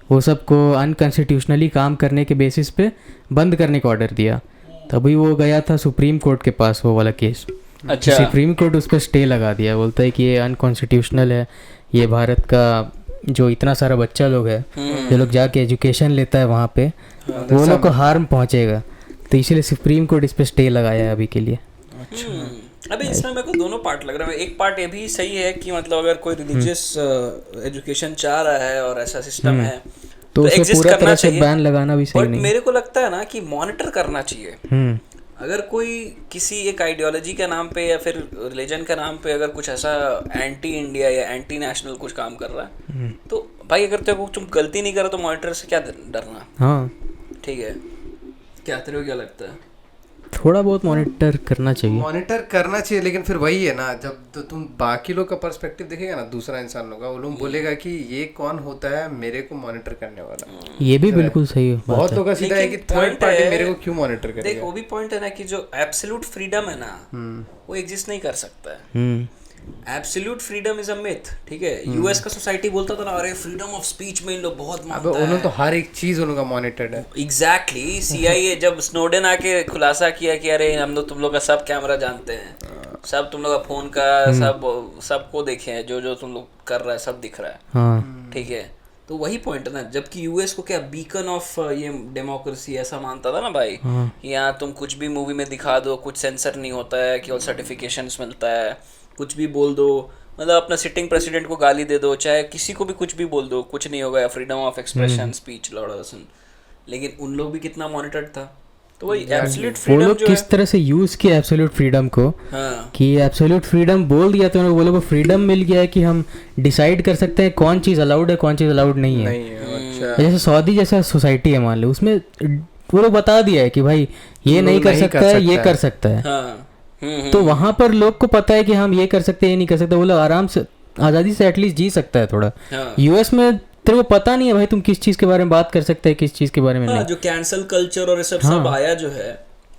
वो सबको अनकॉन्स्टिट्यूशनली काम करने के बेसिस पे बंद करने का ऑर्डर दिया। तभी वो गया था सुप्रीम कोर्ट के पास वो वाला केस। अच्छा। सुप्रीम कोर्ट उस पर स्टे लगा दिया, बोलता है कि ये अनकॉन्स्टिट्यूशनल है, ये भारत का जो इतना सारा बच्चा लोग है जो लोग जाके एजुकेशन लेता है वहाँ पे, वो लोग को हार्म पहुंचेगा, तो इसीलिए सुप्रीम कोर्ट इस पे स्टे लगाया है अभी के लिए। अबे इसमें मेरे को दोनों पार्ट लग रहा है। एक पार्ट ये भी सही है कि मतलब अगर कोई रिलीजियस एजुकेशन चाह रहा है और ऐसा सिस्टम है तो उसे एग्जिस्ट पूरा करना तरह से चाहिए, बैन लगाना भी सही बट नहीं। मेरे को लगता है ना कि मॉनिटर करना चाहिए। अगर कोई किसी एक आइडियोलॉजी के नाम पे या फिर रिलीजन के नाम पे अगर कुछ ऐसा एंटी इंडिया या एंटी नेशनल कुछ काम कर रहा है तो भाई अगर तेरे को तुम गलती नहीं करो तो मॉनिटर से क्या डरना। हाँ ठीक है, क्या तेरे को क्या लगता है? थोड़ा बहुत मॉनिटर करना चाहिए। मॉनिटर करना चाहिए, लेकिन फिर वही है ना, जब तो तुम बाकी लोग का पर्सपेक्टिव देखेगा ना, दूसरा इंसान होगा, वो लोग बोलेगा कि ये कौन होता है मेरे को मॉनिटर करने वाला। ये भी बिल्कुल सही है। बहुत लोग का सीधा है कि लेकिन थर्ड point पार्टी है- मेरे को क्यों मॉनिटर देख करेगा। वो भी पॉइंट है ना कि जो एब्सोल्यूट फ्रीडम है ना वो एग्जिस्ट नहीं कर सकता है। Absolute freedom is a myth. ठीक है, यूएस का सोसाइटी बोलता था ना अरे फ्रीडम ऑफ स्पीच में इन लोग बहुत अब मानता उन्होंने है। तो हर एक चीज उनका मॉनिटर्ड है। एग्जैक्टली सीआईए जब स्नोडेन आके खुलासा किया कि अरे हम लोग तुम लोग का सब कैमरा जानते हैं, सब तुम लोग का फोन का सबको देखे हैं, जो जो तुम लोग कर रहा है सब दिख रहा है। हाँ ठीक है, तो वही पॉइंट है ना, जबकि यूएस को क्या बीकन ऑफ ये डेमोक्रेसी ऐसा मानता था ना भाई, कि यहाँ तुम कुछ भी मूवी में दिखा दो, कुछ सेंसर नहीं होता है, केवल सर्टिफिकेशंस मिलता है, कुछ भी बोल दो, मतलब अपना सिटिंग प्रेसिडेंट को गाली दे दो, चाहे किसी को भी कुछ भी बोल दो, कुछ नहीं होगा, फ्रीडम ऑफ एक्सप्रेशन, स्पीच, लॉर्डसन। लेकिन उन लोग भी कितना मॉनिटर्ड था, तो वही एब्सोल्यूट वो फ्रीडम लोग जो किस तरह से यूज किया एब्सोल्यूट फ्रीडम को, हाँ कि एब्सोल्यूट फ्रीडम बोल दिया तो वो लोगों को फ्रीडम मिल गया है कि हम डिसाइड कर सकते हैं कौन चीज़ अलाउड है कौन चीज़ अलाउड नहीं है। नहीं है, अच्छा जैसे सऊदी जैसा सोसाइटी है मान लो, उसमें वो लोग बता दिया है कि भाई ये नहीं कर सकता है, ये कर सकता है। हाँ तो वहां पर लोग को पता है कि हम ये कर सकते हैं, ये नहीं कर सकते, वो लोग आराम से आज़ादी से एटलीस्ट जी सकता है थोड़ा। हाँ यूएस में तेरे को पता नहीं है भाई तुम किस चीज़ के बारे में बात कर सकते हैं, किस चीज़ के बारे में हाँ, नहीं। जो कैंसल कल्चर और ये सब आया जो है,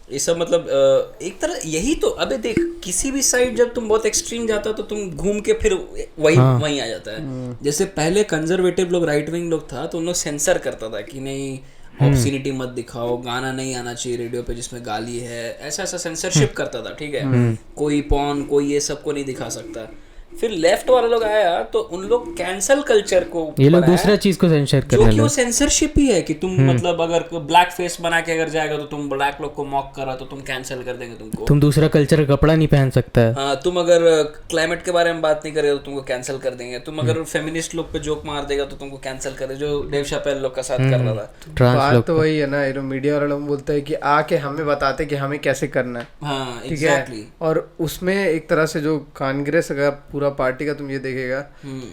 ये सब मतलब एक तरह यही तो। अबे देख किसी भी साइड जब तुम बहुत एक्सट्रीम जाता तो तुम घूम के फिर वहीं आ जाता है। जैसे पहले कंजर्वेटिव लोग, राइट विंग लोग था तो उन लोग सेंसर करता था कि नहीं ऑब्सिनिटी मत दिखाओ, गाना नहीं आना चाहिए रेडियो पे जिसमें गाली है, ऐसा ऐसा सेंसरशिप करता था। ठीक है, कोई पॉन कोई ये सबको नहीं दिखा सकता। फिर लेफ्ट वाले लोग आया तो उन लोग कैंसल कल्चर को ये लोग बनाया, दूसरा चीज को सेंसर जो करने कि वो लगे। सेंसरशिप ही है कि तुम मतलब अगर ब्लैक फेस बना के अगर जाएगा तो तुम ब्लैक लोग को मॉक करा तो तुम कैंसिल कर देंगे तुमको। तुम दूसरा कल्चर का कपड़ा नहीं पहन सकता है। हाँ, तुम अगर क्लाइमेट के बारे में बात नहीं करेगा तो तुमको कैंसिल कर देंगे। तुम अगर फेमिनिस्ट लोग पे जोक मार देगा तो तुमको कैंसिल कर देगा, जो डेव शापेल लोग का साथ कर रहा था। ट्रांस बात लोग तो वही है ना, ये लोग मीडिया वाले लोग बोलते हैं कि आके हमें बताते कि हमें कैसे करना है। हाँ ठीक एग्जैक्टली। है, और उसमें एक तरह से जो कांग्रेस अगर पूरा पार्टी का तुम ये देखेगा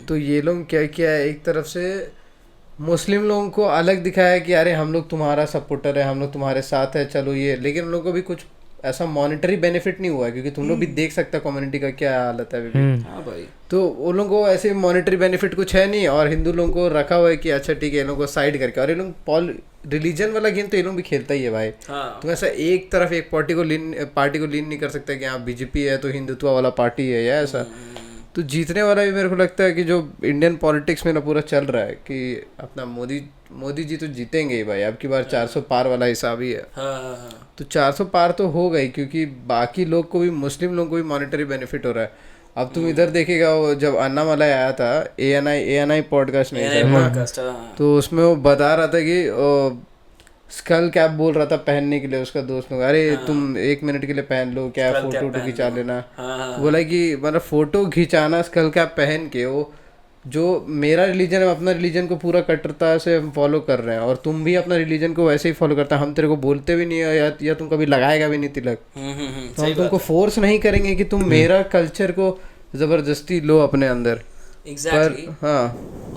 तो ये लोग क्या किया है, एक तरफ से मुस्लिम लोगों को अलग दिखाया है कि अरे हम लोग तुम्हारा सपोर्टर है, हम लोग तुम्हारे साथ है, चलो ये, लेकिन उन लोगों को भी कुछ ऐसा मॉनेटरी बेनिफिट नहीं हुआ है, क्योंकि तुम लोग भी देख सकते हो कम्युनिटी का क्या हालत है अभी भी। हाँ भाई, तो उन लोगों को ऐसे मॉनेटरी बेनिफिट कुछ है नहीं, और हिंदू लोगों को रखा हुआ है कि अच्छा ठीक है इन लोगों को साइड करके, और ये लोग रिलीजन वाला गेम तो ये लोग भी खेलता ही है भाई। हाँ तुम ऐसा एक तरफ एक पार्टी को लीन नहीं कर सकते कि हाँ बीजेपी है तो हिंदुत्व वाला पार्टी है या ऐसा। तो जीतने वाला भी मेरे को लगता है कि जो इंडियन पॉलिटिक्स में ना पूरा चल रहा है कि अपना मोदी जी तो जीतेंगे ही भाई, अब की बार 400 पार वाला हिसाब ही है। हाँ तो 400 पार तो हो गई, क्योंकि बाकी लोग को भी, मुस्लिम लोगों को भी मॉनेटरी बेनिफिट हो रहा है। अब तुम इधर देखेगा, वो जब अन्नामलाई आया था ANI पॉडकास्ट में पॉडकास्ट, तो उसमें वो बता रहा था कि स्कल कैप बोल रहा था पहनने के लिए उसका दोस्त लोग, अरे तुम 1 मिनट के लिए पहन लो क्या, फोटो खिंचा लेना। तो बोला कि मतलब फोटो खिंचाना स्कल कैप पहन के, वो जो मेरा रिलीजन है अपना रिलीजन को पूरा कट्टरता से हम फॉलो कर रहे हैं, और तुम भी अपना रिलीजन को वैसे ही फॉलो करता है, हम तेरे को बोलते भी नहीं है या तुम कभी लगाएगा भी नहीं तिलक, तो हम तुमको फोर्स नहीं करेंगे कि तुम मेरा कल्चर को जबरदस्ती लो अपने अंदर। एग्जैक्टली। हाँ,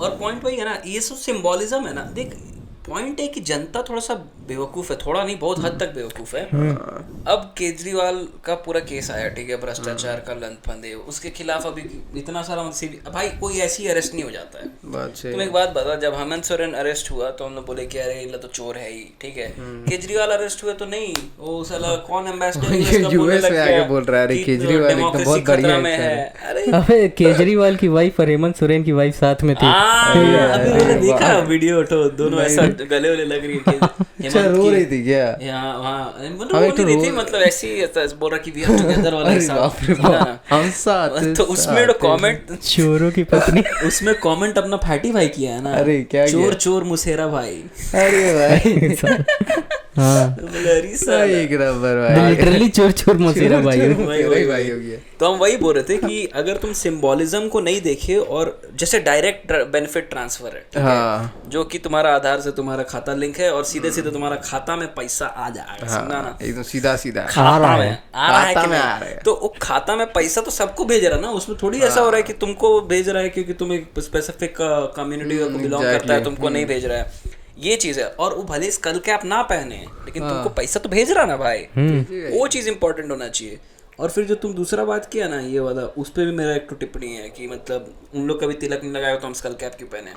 और पॉइंट वही है ना, ये सब सिंबॉलिज्म है ना। देख पॉइंट है कि जनता थोड़ा सा बेवकूफ़ है, थोड़ा नहीं बहुत हद तक बेवकूफ़ है। अब केजरीवाल का पूरा केस आया, ठीक है, भ्रष्टाचार का लंथ फंदे, उसके खिलाफ अभी इतना सारा भाई कोई ऐसी अरेस्ट नहीं हो जाता है। बात सही। तुम एक बात बता, जब हेमंत सोरेन अरेस्ट हुआ तो हम लोग बोले कि अरे ये तो चोर है ही, ठीक है। केजरीवाल अरेस्ट हुए तो नहीं, वो साला कौन एम्बेसडर यूएस में आके बोल रहा है अरे केजरीवाल एकदम बहुत बढ़िया है। अरे अबे केजरीवाल की वाइफ और हेमंत सोरेन की वाइफ साथ में थी। अभी मैंने देखा वीडियो, तो दोनों ऐसा गले वले लग रही है। अच्छा रो रही थी क्या? यहाँ वहाँ मतलब रो नहीं रही थी, मतलब ऐसे ही बोल रहा कि वी आर टुगेदर वाला अरे हिसाब। बाप रे बाप, हम साथ तो उसमें जो कमेंट, चोरों की पत्नी उसमें कमेंट अपना फैटिफाई किया है ना, अरे क्या चोर चोर मुसेरा भाई। अरे भाई हाँ तो बोले अरे साला। एक नंबर भाई, लिटरली चोर चोर मोसेरा भाई चोर मोसेरा भाई हो गया। तो हम वही बोल रहे थे कि अगर तुम सिंबोलिज्म को नहीं देखे, और जैसे डायरेक्ट बेनिफिट ट्रांसफर है, ठीक है, जो कि तुम्हारा आधार से तुम्हारा खाता लिंक है और सीधे सीधे तुम्हारा खाता में पैसा आ जाएगा, समझा ना, एकदम सीधा सीधा खाता में आ रहा है खाता कि में नहीं? आ रहा है। तो वो खाता में पैसा तो सबको भेज रहा है ना, उसमें थोड़ी ऐसा हो रहा है कि तुमको भेज रहा है क्योंकि तुम एक स्पेसिफिक कम्युनिटी को बिलोंग करता है, तुमको नहीं भेज रहा है, ये चीज है। और वो भले स्कल कैप ना पहने, लेकिन तुमको पैसा तो भेज रहा ना भाई, वो चीज इंपॉर्टेंट होना चाहिए। और फिर जो तुम दूसरा बात किया ना ये वाला, उस पर भी मेरा एक तो टिप्पणी है कि मतलब उन लोग कभी तिलक नहीं लगाया तो हम स्कल कैप क्यों पहने।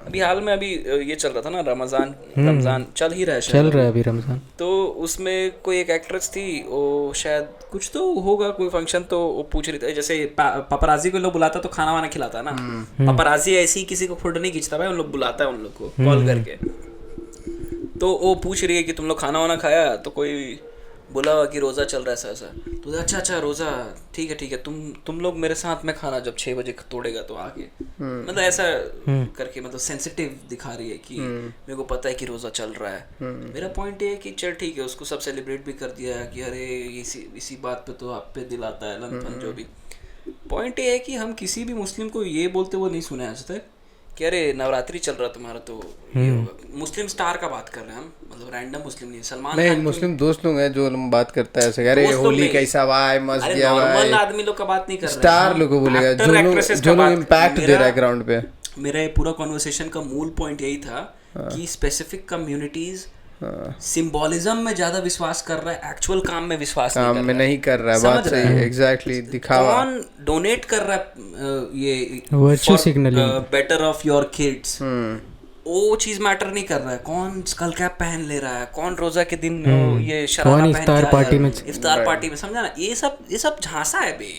अभी हाल में अभी ये चल रहा था ना रमजान चल ही रहा है, चल रहा है अभी रमजान। तो उसमें कोई एक एक्ट्रेस थी, वो शायद कुछ तो होगा कोई फंक्शन, तो वो पूछ रही थी, जैसे पापराजी को लोग बुलाता तो खाना वाना खिलाता है ना, पापराजी ऐसे ही किसी को फोटो नहीं खींचता भाई, उन लोग बुलाता है उन लोग को कॉल करके। तो वो पूछ रही है कि तुम लोग खाना वाना खाया, तो कोई बोला कि रोज़ा चल रहा है ऐसा ऐसा, तो अच्छा रोज़ा, ठीक है, तुम लोग मेरे साथ में खाना जब 6 बजे तोड़ेगा तो आगे, मतलब ऐसा करके मतलब सेंसिटिव दिखा रही है कि मेरे को पता है कि रोज़ा चल रहा है। मेरा पॉइंट ये है कि चल ठीक है, उसको सब सेलिब्रेट भी कर दिया कि अरे इसी बात पे तो आप पे दिल आता है लंथन जो भी। पॉइंट ये है कि हम किसी भी मुस्लिम को ये बोलते हुए नहीं सुने आज तक कि अरे नवरात्रि चल रहा तुम्हारा तो ये होगा। मुस्लिम स्टार का बात कर रहे हैं हम, मतलब रैंडम मुस्लिम नहीं, सलमान नहीं, खान मुस्लिम दोस्त लोग हैं जो बात करता है ऐसे, अरे दोस्त लोग होली नहीं। कैसा भाई, मस्त अरे गया नॉर्मल भाई, आदमी लोग का बात नहीं कर रहे हैं, स्टार हम लोग को बोलेगा, actor, जो actresses का लोग बात- इम्पैक्ट दे रहा है ग्राउंड पे। मेरा ये पूरा कॉन्वर्सेशन का मूल पॉइंट यही था कि स्पेसिफिक कम्युनिटीज सिंबोलिज्म में ज्यादा विश्वास कर रहा है, एक्चुअल काम में विश्वास नहीं काम कर में रहा है। नहीं कर रहा है, समझ बात सही रहा है, है? एग्जैक्टली, दिखावा। कौन डोनेट कर रहा है ये Virtue signaling. Better of your kids, वो चीज मैटर नहीं कर रहा है। कौन स्कल कैप पहन ले रहा है, कौन रोजा के दिन ये शरारा कौन पहन इफ्तार के आ पार्टी जा- में इफ्तार पार्टी में, समझा ना, ये सब झांसा है बे,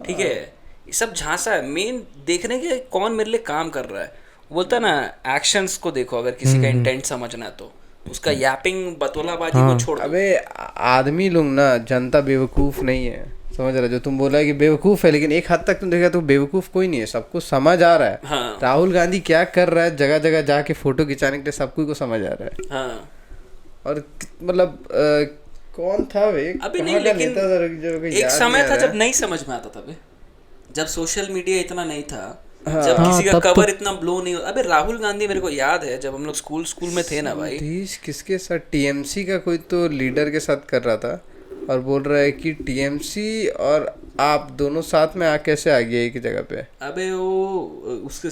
ठीक है, ये सब झांसा है। मेन देखने के कौन मेरे लिए काम कर रहा है, बोलता है ना एक्शंस को देखो, अगर किसी का इंटेंट समझना है तो उसका यापिंग बतौलाबाजी को छोड़ दो। अबे आदमी लोग ना, जनता बेवकूफ नहीं है, समझ रहा है? जो तुम बोला है कि बेवकूफ है, लेकिन एक हद तक तुम देखा तो बेवकूफ कोई नहीं है, सबको समझ आ रहा है। हाँ। राहुल गांधी क्या कर रहा है, जगह जगह जाके फोटो खिंचाने के लिए सबको को समझ आ रहा है। हाँ और मतलब कौन था वे, अभी कहाँ नहीं, का लेकिन नेता था जो कि एक याद समय नहीं था आ रहा जब है। नहीं समझ में आता था बे, जब सोशल मीडिया इतना नहीं था, हाँ। जब किसी का तब तो- कवर इतना ब्लो नहीं होता। अबे राहुल गांधी मेरे को याद है जब हम लोग स्कूल में थे ना भाई, देश किसके साथ, टीएमसी का कोई तो लीडर के साथ कर रहा था, और बोल रहा है कि टीएमसी और आप दोनों साथ में आ कैसे आ गए एक जगह पे। अबे वो उसके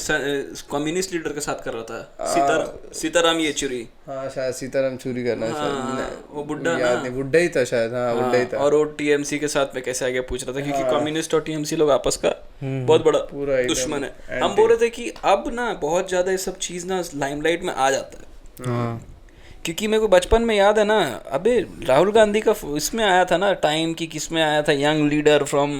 कम्युनिस्ट लीडर के साथ कर रहा था, सीताराम येचुरी। हाँ शायद सीताराम येचुरी करना हाँ, वो बुड्ढा याद ना। नहीं, बुड्ढा ही था शायद, हाँ बुड्ढा ही था। और वो टीएमसी के साथ में कैसे आगे पूछ रहा था, क्योंकि कम्युनिस्ट और टीएमसी लोग आपस का बहुत बड़ा पूरा एकदम दुश्मन है। हम बोल रहे थे कि अब ना बहुत ज्यादा ये सब चीज ना लाइमलाइट में आ जाता है, हाँ क्योंकि मेरे को बचपन में याद है ना, अबे राहुल गांधी का इसमें आया था ना टाइम की, किसमें आया था, यंग लीडर फ्रॉम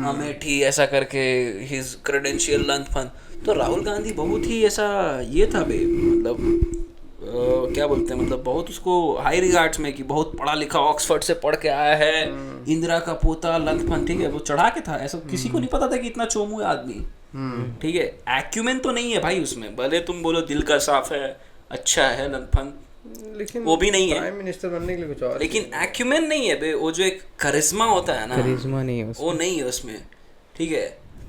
अमेठी ऐसा करके, हिज क्रेडेंशियल लंच फन। तो राहुल गांधी बहुत ही ऐसा ये था बे, मतलब क्या बोलते हैं, मतलब बहुत उसको हाई रिगार्ड्स में कि बहुत पढ़ा लिखा, ऑक्सफोर्ड से पढ़ के आया है, इंदिरा का पोता, लंच फन, ठीक है, वो चढ़ा के था, ऐसा किसी को नहीं पता था कि इतना चोमू है आदमी, ठीक है। एक्यूमेन तो नहीं है भाई उसमें, भले तुम बोलो दिल का साफ है, अच्छा है लंथन, लेकिन वो भी नहीं है, प्राइम मिनिस्टर बनने के लिए कुछ और, लेकिन एक्यूमेन नहीं है बे, वो जो एक करिश्मा होता है ना, करिश्मा नहीं है वो नहीं है उसमें, ठीक है।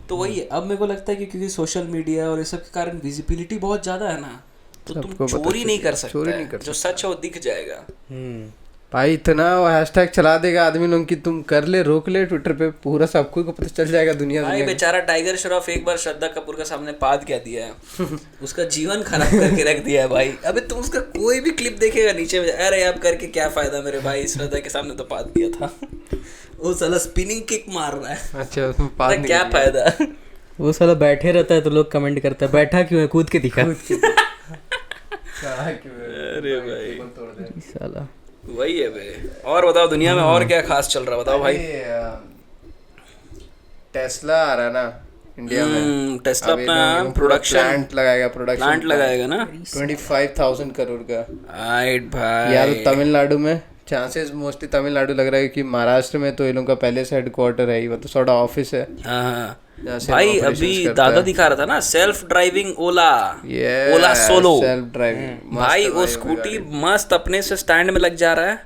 तो वही है, अब मेरे को लगता है कि क्योंकि सोशल मीडिया और ये सब के कारण विजिबिलिटी बहुत ज्यादा है ना, तो तुम सबको पता चोरी नहीं कर चोरी सकते, नहीं कर जो सच है वो दिख जाएगा। भाई इतना वो हैशटैग चला देगा आदमी लोग कि तुम कर ले, रोक ले, ट्विटर पे पूरा सबको को पता चल जाएगा, दुनिया भाई दुनिया बेचारा टाइगर श्रॉफ एक बार श्रद्धा कपूर के सामने पाद क्या दिया है, उसका जीवन खराब करके रख दिया है भाई। अबे तुम उसका कोई भी क्लिप देखेगा नीचे में, अरे अब करके क्या फायदा मेरे भाई, श्रद्धा के सामने तो पाद दिया था। वो साला स्पिनिंग किक मार रहा है, अच्छा उसमें पास अरे क्या फायदा। वो साला बैठे रहता है तो लोग कमेंट करते हैं बैठा क्यों है, कूद के दिखा। अरे भाई साला वही है बे। और बताओ दुनिया में और क्या खास चल रहा है, बताओ भाई। टेस्ला आ रहा है ना, इंडिया में। टेस्ला अब ये अपना लोग प्रोडक्शन प्लांट लगाएगा, प्रोडक्शन प्लांट लगाएगा ना 25,000 करोड़ का। राइट भाई। या तो तमिलनाडु में, चांसेस मोस्टली तमिलनाडु लग रहा है कि महाराष्ट्र में तो ये लोग का पहले से हेडक्वार्टर है, मतलब सॉर्ट ऑफिस है हाँ जहाँ से भाई। operations अभी करता दादा है। दिखा रहा था ना सेल्फ ड्राइविंग ओला, Yes, ओला सोलो। सेल्फ ड्राइविंग भाई वो स्कूटी मस्त अपने से स्टैंड में लग जा रहा है,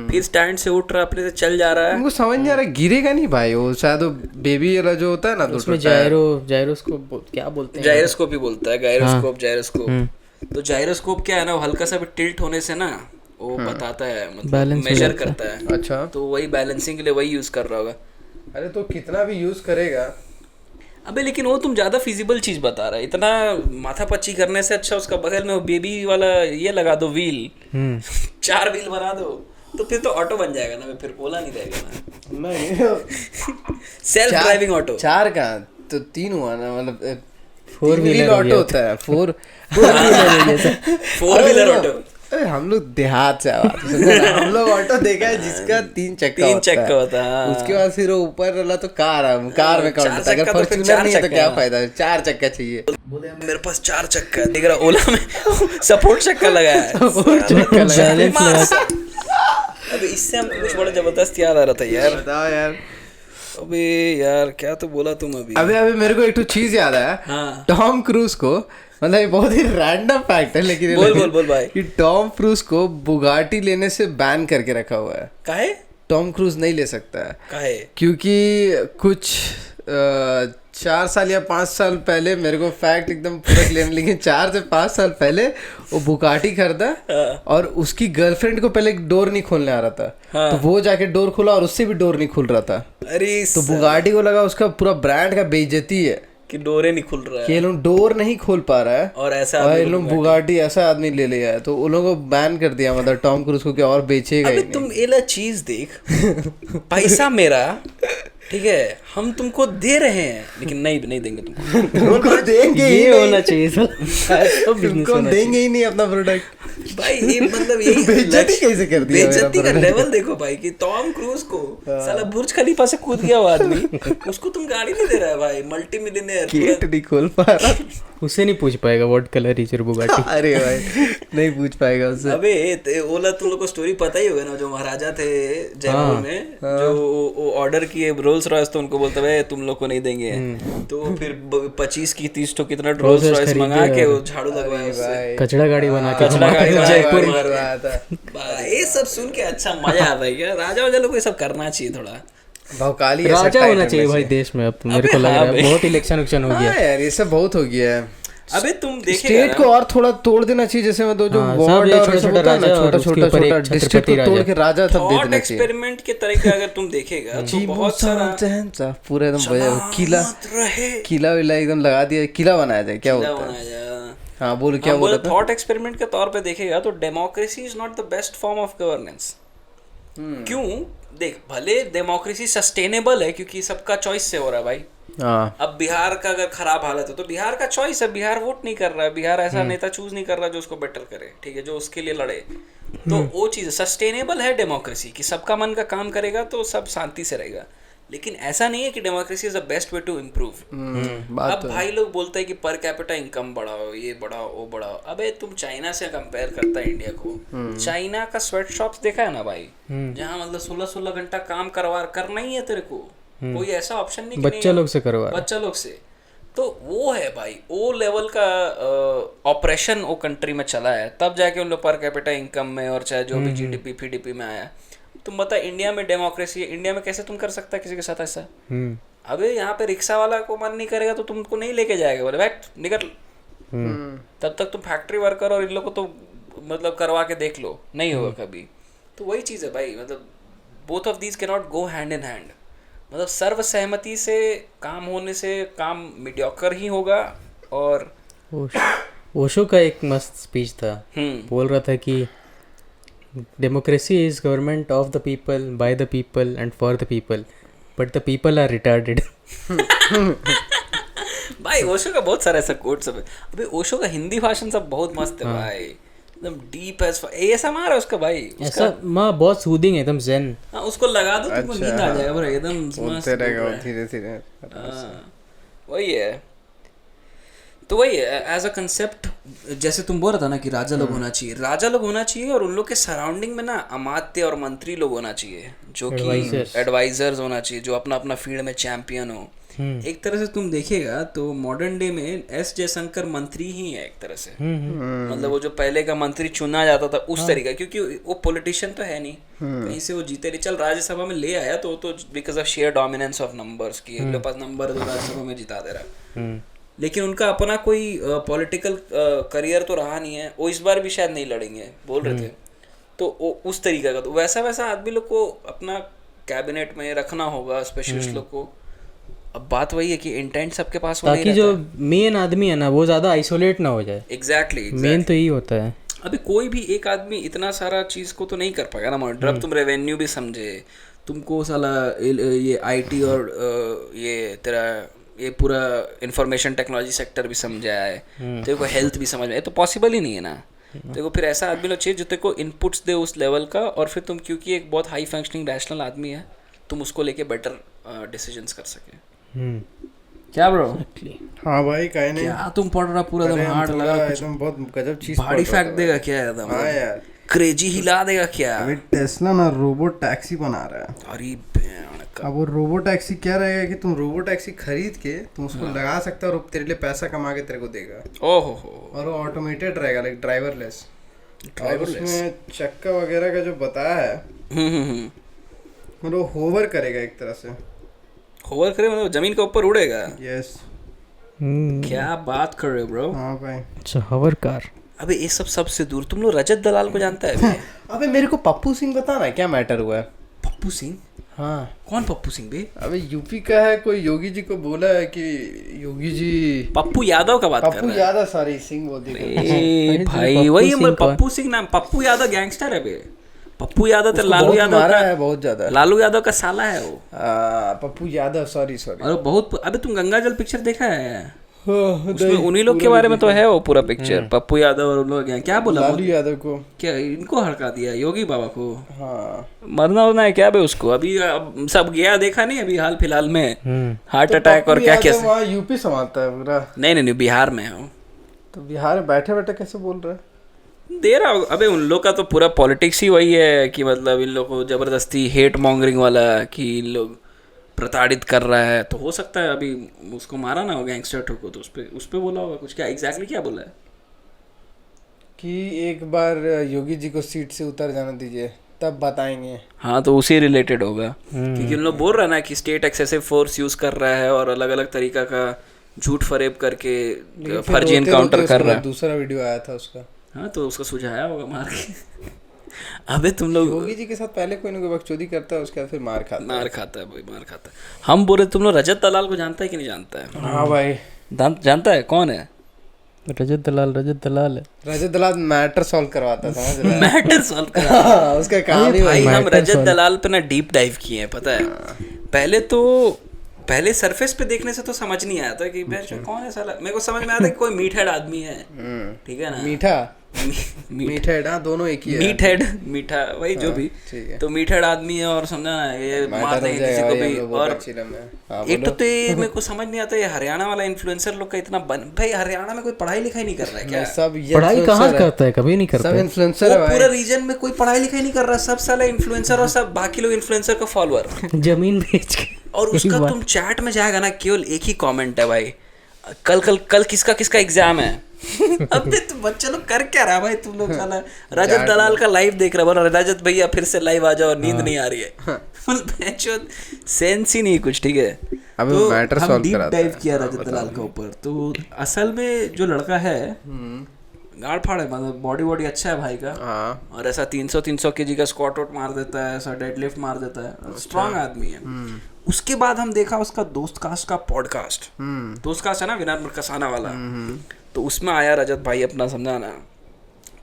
फिर स्टैंड से उठ रहा है, अपने से चल जा रहा है। उनको समझ नहीं आ रहा, गिरेगा नहीं भाई वो, शायद वो बेबी वाला जो होता है ना, उसमें जायरोस्कोप क्या बोलते हैं, जायरोस्कोप ही बोलता है, गायरोस्कोप जायरोस्कोप। तो जायरोस्कोप क्या है ना, वो हल्का सा भी टिल्ट होने से ना वो बताता है, मतलब मेजर करता है। अच्छा, तो वही बैलेंसिंग के लिए वही यूज कर रहा होगा। अरे तो कितना भी यूज करेगा। अबे लेकिन वो तुम ज्यादा फिजिबल चीज बता रहा है, इतना माथा पच्ची करने से अच्छा उसका बगल में वो बेबी वाला ये लगा दो व्हील, 4 व्हील बना दो, तो फिर तो ऑटो बन जाएगा ना, फिर ओला नहीं रहेगा ना। नहीं सेल्फ ड्राइविंग ऑटो 4 कहाँ, तो 3 हुआ ना, मतलब 4 व्हीलर ऑटो होता है, 4 व्हीलर ऑटो। अरे हम लोग देहात से हम लोग ऑटो देखा है जिसका 3 चक्का होता है। उसके बाद फिर वो ऊपर वाला तो कार में काउंट होता है। अगर फॉर्च्यूनर नहीं है तो क्या फायदा है, 4 चक्का चाहिए। बोले मेरे पास 4 चक्का है, देख रहा ओला में सपोर्ट चक्का लगाया है। अबे इससे हमको कुछ बड़ा जबरदस्त याद आ रहा था यार। बताओ यार। अबे यार क्या तो बोला तुम अभी। अबे मेरे को एक तो चीज याद आया। हाँ। टॉम क्रूज को, मतलब ये बहुत ही रैंडम फैक्ट है लेकिन बोल भाई। कि टॉम क्रूज को बुगाटी लेने से बैन करके रखा हुआ है। काहे? टॉम क्रूज नहीं ले सकता है। काहे? क्योंकि कुछ 4 साल या 5 साल पहले, मेरे को फैक्ट एकदम पूरा क्लियर, लेकिन 4 से 5 साल पहले वो बुगाटी खरीदा और उसकी गर्लफ्रेंड को पहले डोर नहीं खोलने आ रहा था, तो वो जाके डोर खोला और उससे भी डोर नहीं खुल रहा था। अरे तो बुगाटी को लगा उसका पूरा ब्रांड का बेइज्जती है कि डोरे नहीं खुल रहा है, कि ये लोग डोर नहीं खोल पा रहा है, और ऐसा ये लोग बुगाटी ऐसा आदमी ले लिया है, तो उन लोगों को बैन कर दिया, मतलब टॉम क्रूज को, क्या और बेचेगा ही नहीं। तुम एला चीज देख, पैसा मेरा, ठीक है, हम तुमको दे रहे हैं लेकिन नहीं देंगे तुमको देंगे ही ये नहीं। होना चाहिए सर। तुमको देंगे ही नहीं अपना प्रोडक्ट भाई। ये मतलब यही बेइज्जती कैसे कर दिया मेरा बेइज्जती का लेवल देखो भाई, कि टॉम क्रूज को साला बुर्ज खलीफा से कूद गया वो आदमी, उसको तुम गाड़ी नहीं दे रहा है भाई, मल्टी मिलियनेयर। गेट नहीं खोल पा रहा। उससे नहीं पूछ पाएगा what colour is your Bugatti. अरे भाई नहीं पूछ पाएगा उससे। अबे ओला तुम लोग को स्टोरी पता ही होगा ना, जो महाराजा थे जयपुर में, जो ऑर्डर किए रोल्स रॉयस, तो उनको बोलते भाई तुम लोग को नहीं देंगे, तो फिर 25 की 30 तो कितना रोल्स रॉयस मंगा के वो झाड़ू लगवाया उससे, कचड़ा गाड़ी बना के जयपुर में करवाया था। ये सब सुन के अच्छा मजा आता है क्या, राजा वाजा लोग को ये सब करना चाहिए थोड़ा। भौकाली राजा होना चाहिए भाई देश में। अब तो मेरे को लग रहा है बहुत इलेक्शन हो गया यार, ये सब बहुत हो गया है। अबे तुम देखेगा स्टेट को और थोड़ा तोड़ देना चाहिए, जैसे मतलब जो वार्ड और सब होता है ना, छोटा डिस्ट्रिक्ट को तोड़ के राजा तब दे देना चाहिए। एक्सपेरिमेंट के तरीके अगर तुम देखेगा तो बहुत सारा पूरा एकदम किला विला एकदम लगा दिया, किला बनाया जाए, क्या होता है। हाँ बोल, क्या बोल रहा था। थॉट एक्सपेरिमेंट के तौर पे देखेगा तो democracy is not the best form of governance. क्यों? देख, भले डेमोक्रेसी सस्टेनेबल है क्योंकि सबका चॉइस से हो रहा है भाई। अब बिहार का अगर खराब हालत है तो बिहार का चॉइस है, बिहार वोट नहीं कर रहा है, बिहार ऐसा नेता चूज नहीं कर रहा जो उसको बेटर करे, ठीक है, जो उसके लिए लड़े, तो वो चीज सस्टेनेबल है डेमोक्रेसी, कि सबका मन का काम करेगा तो सब शांति से रहेगा। लेकिन ऐसा नहीं है कि democracy is the best way to improve. अब भाई लोग बोलते हैं कि पर कैपिटा इनकम बढ़ाओ, ये बढ़ाओ, वो बढ़ाओ। अबे तुम चाइना से कंपेयर करता है इंडिया को, चाइना का स्वेट शॉप्स देखा है ना भाई, जहाँ मतलब 16-16 घंटा काम करना ही है तेरे को, कोई ऐसा ऑप्शन नहीं, बच्चा लोग से करवा, बच्चा लोग से। तो वो है भाई, वो लेवल का ऑपरेशन वो कंट्री में चला है, तब जाके उन लोग पर कैपिटा इनकम में और चाहे जो भी जीडीपी फीडीपी में आया। तुम बता, इंडिया में डेमोक्रेसी है, इंडिया में कैसे तुम कर सकता है किसी के साथ ऐसा? अबे यहाँ पे रिक्शा वाला को मन नहीं करेगा तो तुमको नहीं लेके जाएगा, बोले बैठ निकल। तब तक तुम फैक्ट्री वर्कर और इन लोग को तो मतलब करवा के देख लो, नहीं होगा कभी। तो वही चीज़ है भाई, मतलब both of these can not go hand in hand. मतलब सर्व सहमति से काम होने से काम मीडियोकर ही होगा। और ओशो का एक मस्त स्पीच था, बोल रहा था कि democracy is government of the people, by the people and for the people, but the people are retarded. भाई ओशो का बहुत सारा ऐसा कोट सब है। अबे ओशो का हिंदी भाषण सब बहुत मस्त है भाई, एकदम डीप है, ऐसा मारा उसका भाई, ऐसा माँ बहुत सूदिंग है, एकदम ज़ेन। हाँ, उसको लगा दो तुमको नींद आ जाएगा, एकदम बोलते रहेगा धीरे धीरे। वही है, तो वही है एज अ कंसेप्ट। जैसे तुम बोल रहा था ना कि राजा लोग होना चाहिए, राजा लोग होना चाहिए, और उन लोग के सराउंडिंग में ना अमात्य और मंत्री लोग होना चाहिए, जो कि एडवाइजर्स होना चाहिए, जो अपना अपना फील्ड में चैंपियन हो। एक तरह से तुम देखेगा तो मॉडर्न डे में एस जयशंकर मंत्री ही है एक तरह से। मतलब वो जो पहले का मंत्री चुना जाता था उस तरीका, क्योंकि वो पॉलिटिशियन तो है नहीं, कहीं से वो जीते नहीं, चल राज्यसभा में ले आया तो because of share dominance of numbers की, इनके पास नंबर तो राज्यसभा में जिता दे रहा। लेकिन उनका अपना कोई पॉलिटिकल करियर तो रहा नहीं है, वो इस बार भी शायद नहीं लड़ेंगे बोल रहे थे, तो उस तरीका का। तो वैसा वैसा आदमी लोग को अपना कैबिनेट में रखना होगा, स्पेशलिस्ट लोग को। अब बात वही है कि इंटेंट सबके पास होना ही ताकि जो मेन आदमी है ना वो ज़्यादा आइसोलेट ना हो जाए। एग्जैक्टली मेन तो यही होता है। अभी कोई भी एक आदमी इतना सारा चीज़ को तो नहीं कर पाएगा ना। मतलब तुम रेवेन्यू भी समझे, तुमको साला ये आईटी और ये तेरा ये पूरा इंफॉर्मेशन टेक्नोलॉजी सेक्टर भी समझा है, तेरे को हेल्थ भी समझ में, ये तो पॉसिबल ही नहीं है ना। तेरे को फिर ऐसा आदमी लोग चाहिए जो तेरे को इनपुट्स दे उस लेवल का, और फिर तुम क्योंकि एक बहुत हाई फंक्शनिंग रैशनल आदमी है, तुम उसको लेके बेटर डिसीजंस कर सके। क्या ब्रो? हाँ भाई कहीं नहीं, क्या तुम पढ़ रहा पूरा एकदम हार्ड लगा, एकदम बहुत गजब चीज भारी फैक्ट देगा क्या एकदम? हाँ यार, क्रेजी हिला देगा क्या? अभी टेस्ला ना रोबो टैक्सी बना रहा है। अरे अब वो रोबो टैक्सी क्या रहेगा कि तुम रोबो टैक्सी खरीद के तुम उसको लगा सकते हो और तेरे लिए पैसा कमा के तेरे को देगा। ओहो, और वो ऑटोमेटेड रहेगा, लाइक ड्राइवरलेस। और उसमें चक्का वगैरह का जो बताया है मतलब वो होवर करेगा एक तरह से। होवर करे मतलब जमीन के ऊपर उड़ेगा? यस। क्या बात कर रहे हो ब्रो? हाँ भाई। अच्छा होवर कार। अबे ये सब सबसे दूर, तुम लोग रजत दलाल को जानता है? अबे मेरे को पप्पू सिंह बताना क्या मैटर हुआ है? पप्पू सिंह? हाँ। कौन पप्पू सिंह बे? अबे यूपी का है, कोई योगी जी को बोला है कि योगी जी पप्पू यादव का बात कर रहा है? पप्पू यादव, सॉरी सिंह बोल दी भाई, वही पप्पू सिंह नाम। पप्पू यादव गैंगस्टर है बे। पप्पू यादव तो लालू यादव का है, बहुत ज्यादा। लालू यादव का साला है वो। पप्पू यादव, सॉरी। और बहुत। अबे तुम गंगा जल पिक्चर देखा है? उसमें उन्हीं लोग के बारे में तो है वो पूरा पिक्चर, पप्पू यादव और उन लोग। क्या बोला? लालू यादव को क्या इनको हड़का दिया? योगी बाबा को? हाँ। मरना उरना है क्या बे उसको? अभी अब सब गया, देखा नहीं अभी हाल फिलहाल में हार्ट अटैक और क्या क्या। वहाँ यूपी संभालता है पूरा। नहीं, बिहार में है। तो बिहार में बैठे बैठे कैसे बोल रहा है? दे रहा। अबे उन लोग का तो पूरा पॉलिटिक्स ही वही है कि मतलब इन लोग को जबरदस्ती हेट मॉन्गरिंग वाला, कि इन लोग प्रताड़ित कर रहा है। तो हो सकता है अभी उसको मारा ना हो गैंगस्टर ठोको, तो उस पे बोला होगा कुछ। क्या एग्जैक्टली क्या बोला है? कि एक बार योगी जी को सीट से उतर जाने दीजिए तब बताएंगे। हाँ, तो उसी रिलेटेड होगा, क्योंकि उन लोग बोल रहा है ना कि स्टेट एक्सेसिव फोर्स यूज कर रहा है और अलग अलग तरीका का झूठ फरेब करके फर्जी एनकाउंटर कर रहा है। दूसरा वीडियो आया था उसका। हाँ, तो उसका सुझाया होगा मार के। अबे तुम लोग योगी जी के साथ पहले कोई ना कोई बकचोदी करता है, उसके बाद फिर मार खाता है भाई, मार खाता है। हम बोले तुम लोग रजत दलाल को जानता है कि नहीं जानता है? हाँ भाई जानता है। कौन है रजत दलाल है। रजत दलाल मैटर सॉल्व करवाता था। मैटर सॉल्व करवाता उसका काम ही भाई। हम रजत दलाल पे ना डीप डाइव किए हैं, पता है। पहले सरफेस पे देखने से तो समझ नहीं आया था कि कौन है साला। मेरे को समझ में आया था कि कोई मीट हेड आदमी है, ठीक है ना? मीट हेड, हाँ दोनों एक ही है। मीट हेड, मीठा, वही जो भी। तो मीट हेड आदमी है और समझा ना ये मार देंगे किसी को भी। और एक तो ये मेरे को समझ नहीं आता, ये हरियाणा वाला इन्फ्लुएंसर लोग का इतना भाई हरियाणा में कोई पढ़ाई लिखाई नहीं कर रहा है क्या? सब पढ़ाई कहाँ करता है, कभी नहीं करता। सब इन्फ्लुएंसर है पूरा रीजन में, कोई पढ़ाई लिखाई नहीं कर रहा, सब साला इन्फ्लुएंसर और सब बाकी लोग इन्फ्लुएंसर का फॉलोअर। जमीन बेच के। और उसका तुम चैट में जाएगा ना, केवल एक ही कमेंट है भाई, कल किसका एग्जाम है। अबे तुम बच्चे लोग कर क्या रहा भाई? तुम लोग साला रजत दलाल का लाइव देख रहा है, रजत भैया फिर से लाइव आ जाओ और नींद नहीं आ रही है। सेंस ही नहीं कुछ, ठीक है। तो मैटर हम डीप डाइव किया रजत दलाल के ऊपर। तो असल में जो लड़का है गाड़ फाड़ है, मतलब बॉडी अच्छा है भाई का। और ऐसा 300 kg का स्क्वाट आउट मार देता है, ऐसा डेडलिफ्ट मार देता है, स्ट्रांग आदमी है। उसके बाद हम देखा उसका दोस्त कास्ट का पॉडकास्ट। दोस्त कास्ट है ना, विनर कसाना वाला। तो उसमें आया रजत भाई अपना, समझा ना,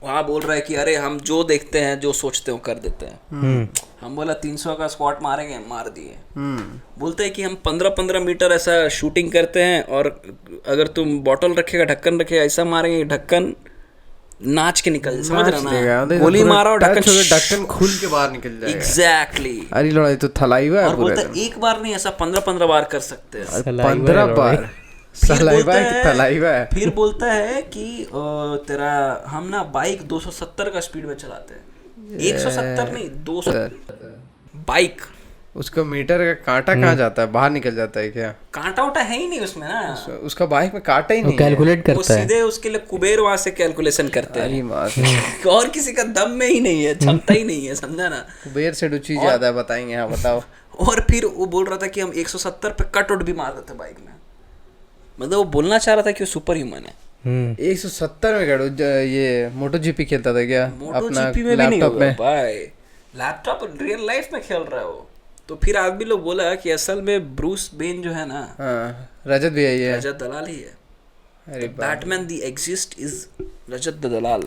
वहाँ बोल रहा है कि अरे हम जो देखते हैं, जो सोचते हैं, कर देते हैं। हम बोला 300 का स्क्वाट मारेंगे, मार दिए। बोलते हैं कि हम 15-15 मीटर ऐसा शूटिंग करते हैं, और अगर तुम बॉटल रखेगा, ढक्कन रखेगा, ऐसा मारेंगे ढक्कन नाच के निकल, समझ रहा ना? गोली मारा और ढक्कन खुल के बाहर निकल जाएगा। एग्जैक्टली। अरे लड़ाई तो थलाई हुआ है। और बोलते एक बार नहीं, ऐसा 15-15 बार कर सकते हैं। 15 बार? सलाइवा है, तलाइवा है। फिर बोलता है कि तेरा हम ना बाइक 270 का स्पीड में चलाते हैं, 170 नहीं 200 बाइक। उसका मीटर का कांटा कहाँ जाता है, बाहर निकल जाता है क्या? कांटा उटा है ही नहीं उसमें ना, उसका बाइक में कांटा ही नहीं है। कैलकुलेट वो करता है। सीधे उसके लिए कुबेर वहां से कैलकुलेशन करते अरे हैं, माँ, और किसी का दम में ही नहीं है, क्षमता ही नहीं है, समझा ना। कुबेर से चीज ज्यादा है, बताएंगे। हाँ बताओ। और फिर वो बोल रहा था कि हम 170 पे कट आउट भी मार देते बाइक में, मतलब वो बोलना चाह रहा था कि वो सुपर ह्यूमन है। 170 में गाड़ो। ये मोटो जीपी खेलता था क्या मोटो जीपी में भी नहीं लैपटॉप होगा में? भाई, लैपटॉप रियल लाइफ में खेल रहा है वो। तो फिर आदमी लोग बोला कि असल में ब्रूस बेन जो है ना, हाँ, रजत भी है ये। रजत दलाल ही है। अरे Batman the exist is Rajat the Dalal.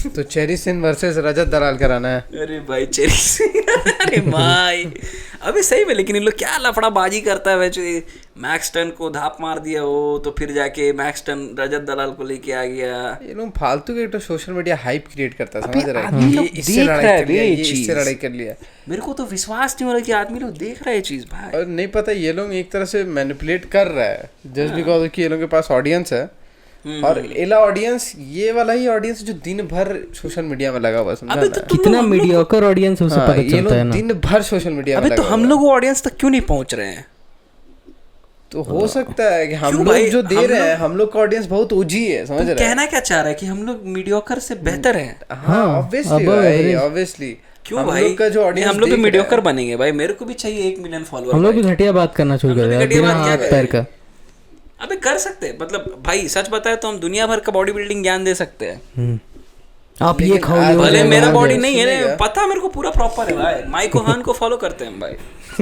तो चेरी सिंह वर्सेस रजत दलाल कराना है। अरे भाई चेरी अरे भाई अबे सही में, लेकिन इन लोग क्या लफड़ाबाजी करता है वैसे। मैक्स टन को धाप मार दिया वो, तो फिर जाके मैक्स टन रजत दलाल को लेके आ गया। ये लोग फालतू के तो सोशल मीडिया हाइप क्रिएट करता है, समझ रहा है? आदमी लोग ये इससे देख लड़ाई रहा है कर लिया, बे ये चीज। इससे लड़ाई कर लिया। मेरे को तो विश्वास नहीं हो रहा कि आदमी लोग देख रहा है ये चीज भाई। और नहीं पता ये लोग एक तरह से मैनिपुलेट कर रहा है जस्ट बिकॉज कि ये लोगों के पास ऑडियंस है। और एला ऑडियंस ये वाला ही ऑडियंस जो दिन भर सोशल मीडिया में लगा हुआ, समझा ना? कितना मीडियोकर ऑडियंस उसे हाँ, पता ये चलता है लोग ना। दिन भर सोशल मीडिया में अबे तो लगा हम हुआ लोग वो ऑडियंस तक क्यों नहीं पहुंच रहे हैं? है। तो हो सकता है कि हम क्यों लोग भाई? जो दे हम रहे हैं, लोग- हम लोग का ऑडियंस बहुत ओजी है, समझ तुम रहे हैं? कहना क्या चाह रहा है कि हम लोग मीडियोकर से बेहतर हैं? हाँ ऑब्वियसली भाई, ऑब्वियसली। क्यों हम भाई? लोग का जो नहीं, ऑडियंस हम लोग भी मीडियोकर बनेंगे भाई। मेरे को भी चाहिए 1 मिलियन फॉलोअर। हम लोग भी घटिया बात करना शुरू हम कर लोग भी दिया घटिया बिना बात क्या हाथ पैर का। अबे कर सकते हैं, मतलब भाई सच बताए तो हम दुनिया भर का बॉडी बिल्डिंग ज्ञान दे सकते हैं। आप ये खाओ, ये हो भले जाएगा, मेरा वो बॉडी हो नहीं है, सुनेगा। पता मेरे को पूरा प्रॉपर है भाई। माइको हान को फॉलो करते हैं हम भाई।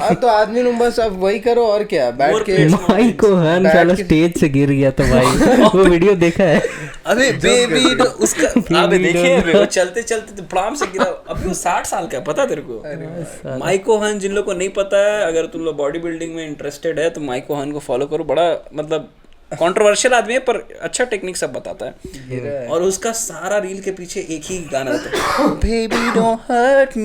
हाँ तो आदमी लोग बस अब वही करो और क्या, बैठ और के जाएगा। माइक को हन बैठ साला के- स्टेज से गिर गया तो भाई वो वीडियो देखा है। अबे बेबी उसका अबे देखे अबे वो चलते चलते तो प्राम से गिरा। अभी वो 60 साल का है, पता तेरे को? माइको हन, जिन लोग को नहीं पता है, अगर तुम लोग बॉडी बिल्डिंग में इंटरेस्टेड है तो माइको हन को फॉलो करो। बड़ा मतलब कंट्रोवर्शियल आदमी है पर अच्छा टेक्निक सब बताता है। और उसका सारा रील के पीछे एक ही गाना रहता है, baby don't hurt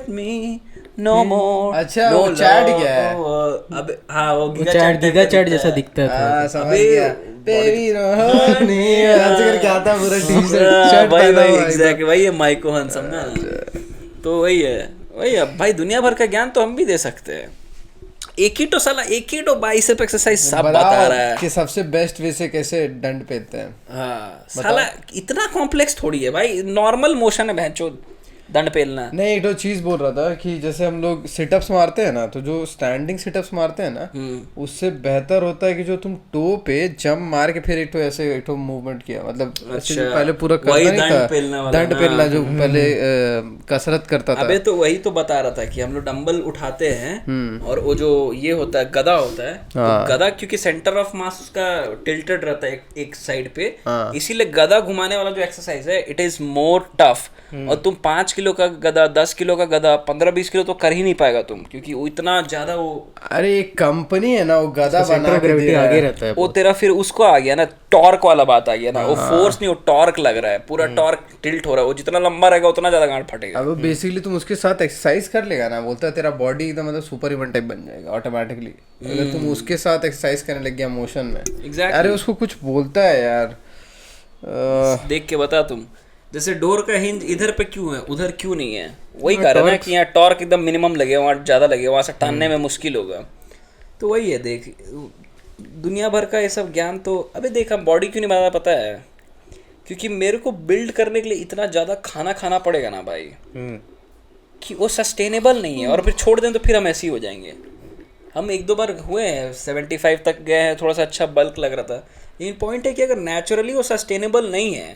me no more. अच्छा, वो चैट गया है। अब हाँ वो वो चैट गीगा चैट जैसा दिखता है थोड़ा। हाँ, समझ अबे, गया। बेबी नहीं ऐसे करके आता है पूरा टी-शर्ट शर्ट भाई पहना भाई हुआ है। एग्जैक्टली वही है माइको हन, समझा ना? तो वही है भाई। दुनिया भर का ज्ञान तो हम भी दे सकते हैं। एक ही तो बाइसेप एक्सरसाइज सब बता बताओ रहा है कि सबसे बेस्ट वे से कैसे दंड पेलते हैं। हाँ साला इतना कॉम्प्लेक्स थोड़ी है भाई, नॉर्मल मोशन है भैंचो दंड पेलना। नहीं, एक तो चीज बोल रहा था कि जैसे हम लोग सिटअप्स मारते हैं ना, तो जो स्टैंडिंग सिटअप्स मारते हैं ना, उससे बेहतर होता है कि जो तुम टो पे जंप मार के फिर एक तो ऐसे एक तो मूवमेंट किया, मतलब ऐसे जो पहले पूरा करता वही नहीं दंड था, पेलना वाला, दंड पेलना जो पहले कसरत करता था। अबे तो वही तो बता रहा था कि हम लोग डंबल उठाते हैं और वो जो ये होता है गदा होता है, तो गदा क्योंकि सेंटर ऑफ मास उसका टिल्टेड रहता है एक साइड पे, इसीलिए गदा घुमाने वाला जो एक्सरसाइज है इट इज मोर टफ। और तुम 5 किलो का गदा, 10 किलो का गदा, 15-20 किलो तो कर ही नहीं पाएगा तुम, क्योंकि वो इतना ज्यादा वो। अरे एक कंपनी है ना, वो गदा बना के ग्रेविटी दे रहा आगे है। रहता है। वो तेरा फिर उसको आ गया ना टॉर्क वाला बात आ गया ना, वो फोर्स नहीं, वो टॉर्क लग रहा है, पूरा टॉर्क टिल्ट हो रहा है। वो जितना लंबा रहेगा उतना ज्यादा गांठ फटेगा। अब बेसिकली तुम उसके साथ एक्सरसाइज कर लेगा ना, बोलता है तेरा बॉडी एकदम मतलब सुपर ह्यूमन टाइप बन जाएगा ऑटोमेटिकली, अगर तुम उसके साथ एक्सरसाइज करने लग गया मोशन में। एग्जैक्टली। अरे उसको कुछ बोलता है यार, देख के बता तुम, जैसे डोर का हिंज इधर पे क्यों है उधर क्यों नहीं है, वही कारण है ना कि यहाँ टॉर्क एकदम मिनिमम लगे, वहाँ ज़्यादा लगे, वहाँ से टानने में मुश्किल होगा। तो वही है, देख दुनिया भर का ये सब ज्ञान तो। अबे देख हम बॉडी क्यों नहीं बनाना पता है, क्योंकि मेरे को बिल्ड करने के लिए इतना ज़्यादा खाना खाना पड़ेगा ना भाई कि वो सस्टेनेबल नहीं है। और फिर छोड़ दें तो फिर हम ऐसे ही हो जाएंगे। हम 1-2 बार हुए हैं 75 तक गए हैं, थोड़ा सा अच्छा बल्क लग रहा था, लेकिन पॉइंट है कि अगर नेचुरली वो सस्टेनेबल नहीं है।